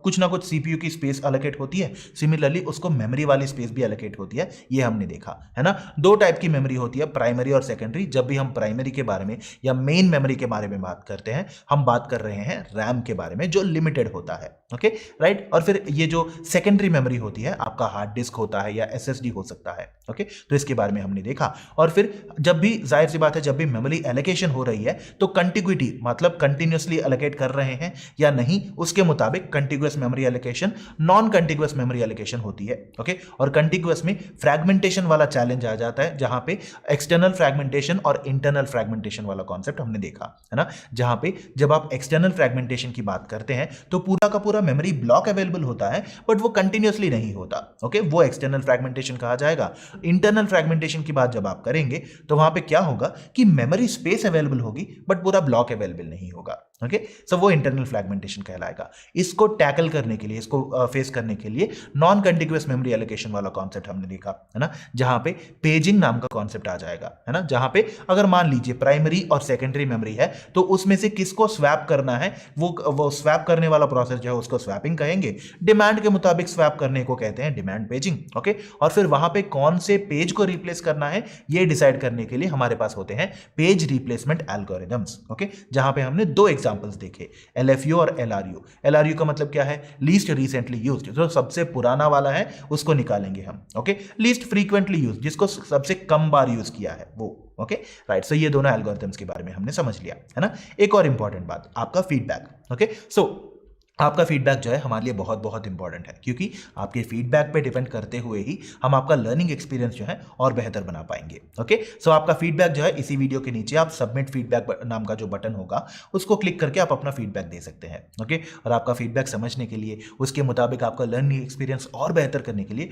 कुछ ना कुछ सीपीयू की स्पेस अलोकेट होती है, सिमिलरली उसको मेमोरी वाली स्पेस भी अलोकेट होती है, ये हमने देखा है ना। 2 टाइप की मेमोरी होती है, प्राइमरी और सेकेंडरी। जब भी हम प्राइमरी के बारे में या मेन मेमोरी के बारे में बात करते हैं, हम बात कर रहे हैं रैम के बारे में जो लिमिटेड होता है, ओके, राइट। और फिर ये जो सेकेंडरी मेमोरी होती है, आपका हार्ड डिस्क होता है या एसएसडी हो सकता है, ओके। तो इसके बारे में हमने देखा। और फिर जब भी जाहिर सी बात है, जब भी मेमोरी एलोकेशन हो रही है तो कंटिग्यूटी मतलब कंटिन्यूअसली एलोकेट कर रहे हैं या नहीं, उसके मुताबिक contiguous memory allocation, non contiguous memory allocation होती है, ओके। और कंटिग्यूअस में फ्रैगमेंटेशन वाला चैलेंज आ जाता है, जहां पे एक्सटर्नल फ्रैगमेंटेशन और इंटरनल फ्रैगमेंटेशन वाला कॉन्सेप्ट हमने देखा, है ना। जहां पे जब आप एक्सटर्नल फ्रैगमेंटेशन की बात करते हैं तो पूरा का पूरा मेमोरी ब्लॉक अवेलेबल होता है, बट वो कंटिन्यूअसली नहीं होता, ओके, वो एक्सटर्नल फ्रैगमेंटेशन कहा जाएगा। इंटरनल फ्रैगमेंटेशन की बात जब आप करेंगे तो वहां पे क्या होगा कि मेमोरी स्पेस अवेलेबल होगी बट पूरा ब्लॉक अवेलेबल नहीं होगा, ओके। सो वो इंटरनल फ्रैगमेंटेशन कहलाएगा। इसको टैकल करने के लिए, इसको फेस करने के लिए नॉन कंटिग्यूअस मेमोरी एलोकेशन वाला कॉन्सेप्ट हमने देखा, है ना, जहां पे पेजिंग नाम का कॉन्सेप्ट आ जाएगा, है ना। जहां पे अगर मान लीजिए प्राइमरी और सेकेंडरी मेमोरी है तो उसमें से किसको स्वैप करना है, वो स्वैप करने वाला प्रोसेस जो है उसको स्वैपिंग कहेंगे। डिमांड के मुताबिक स्वैप करने को कहते हैं डिमांड पेजिंग, ओके। और फिर वहां पे कौन से पेज को रिप्लेस करना है ये डिसाइड करने के लिए हमारे पास होते हैं पेज रिप्लेसमेंट एल्गोरिथम्स, ओके। जहां पे हमने 2 एग्जांपल्स देखे, एलएफयू और एलआरयू। एलआरयू का मतलब क्या है, लीस्ट रिसेंटली यूज्ड, जो सबसे पुराना वाला है उसको निकालेंगे हम, ओके। लीस्ट फ्रीक्वेंटली यूज्ड, जिसको सबसे कम बार यूज किया है वो, ओके, राइट। सो ये दोनों एल्गोरिथम्स के बारे में हमने समझ लिया, है ना। एक और इंपॉर्टेंट बात, आपका फीडबैक, ओके। सो आपका फीडबैक जो है हमारे लिए बहुत बहुत इंपॉर्टेंट है, क्योंकि आपके फीडबैक पे डिपेंड करते हुए ही हम आपका लर्निंग एक्सपीरियंस जो है और बेहतर बना पाएंगे, ओके। सो आपका फीडबैक जो है इसी वीडियो के नीचे आप सबमिट फीडबैक नाम का जो बटन होगा उसको क्लिक करके आप अपना फीडबैक दे सकते हैं, ओके। और आपका फीडबैक समझने के लिए, उसके मुताबिक आपका लर्निंग एक्सपीरियंस और बेहतर करने के लिए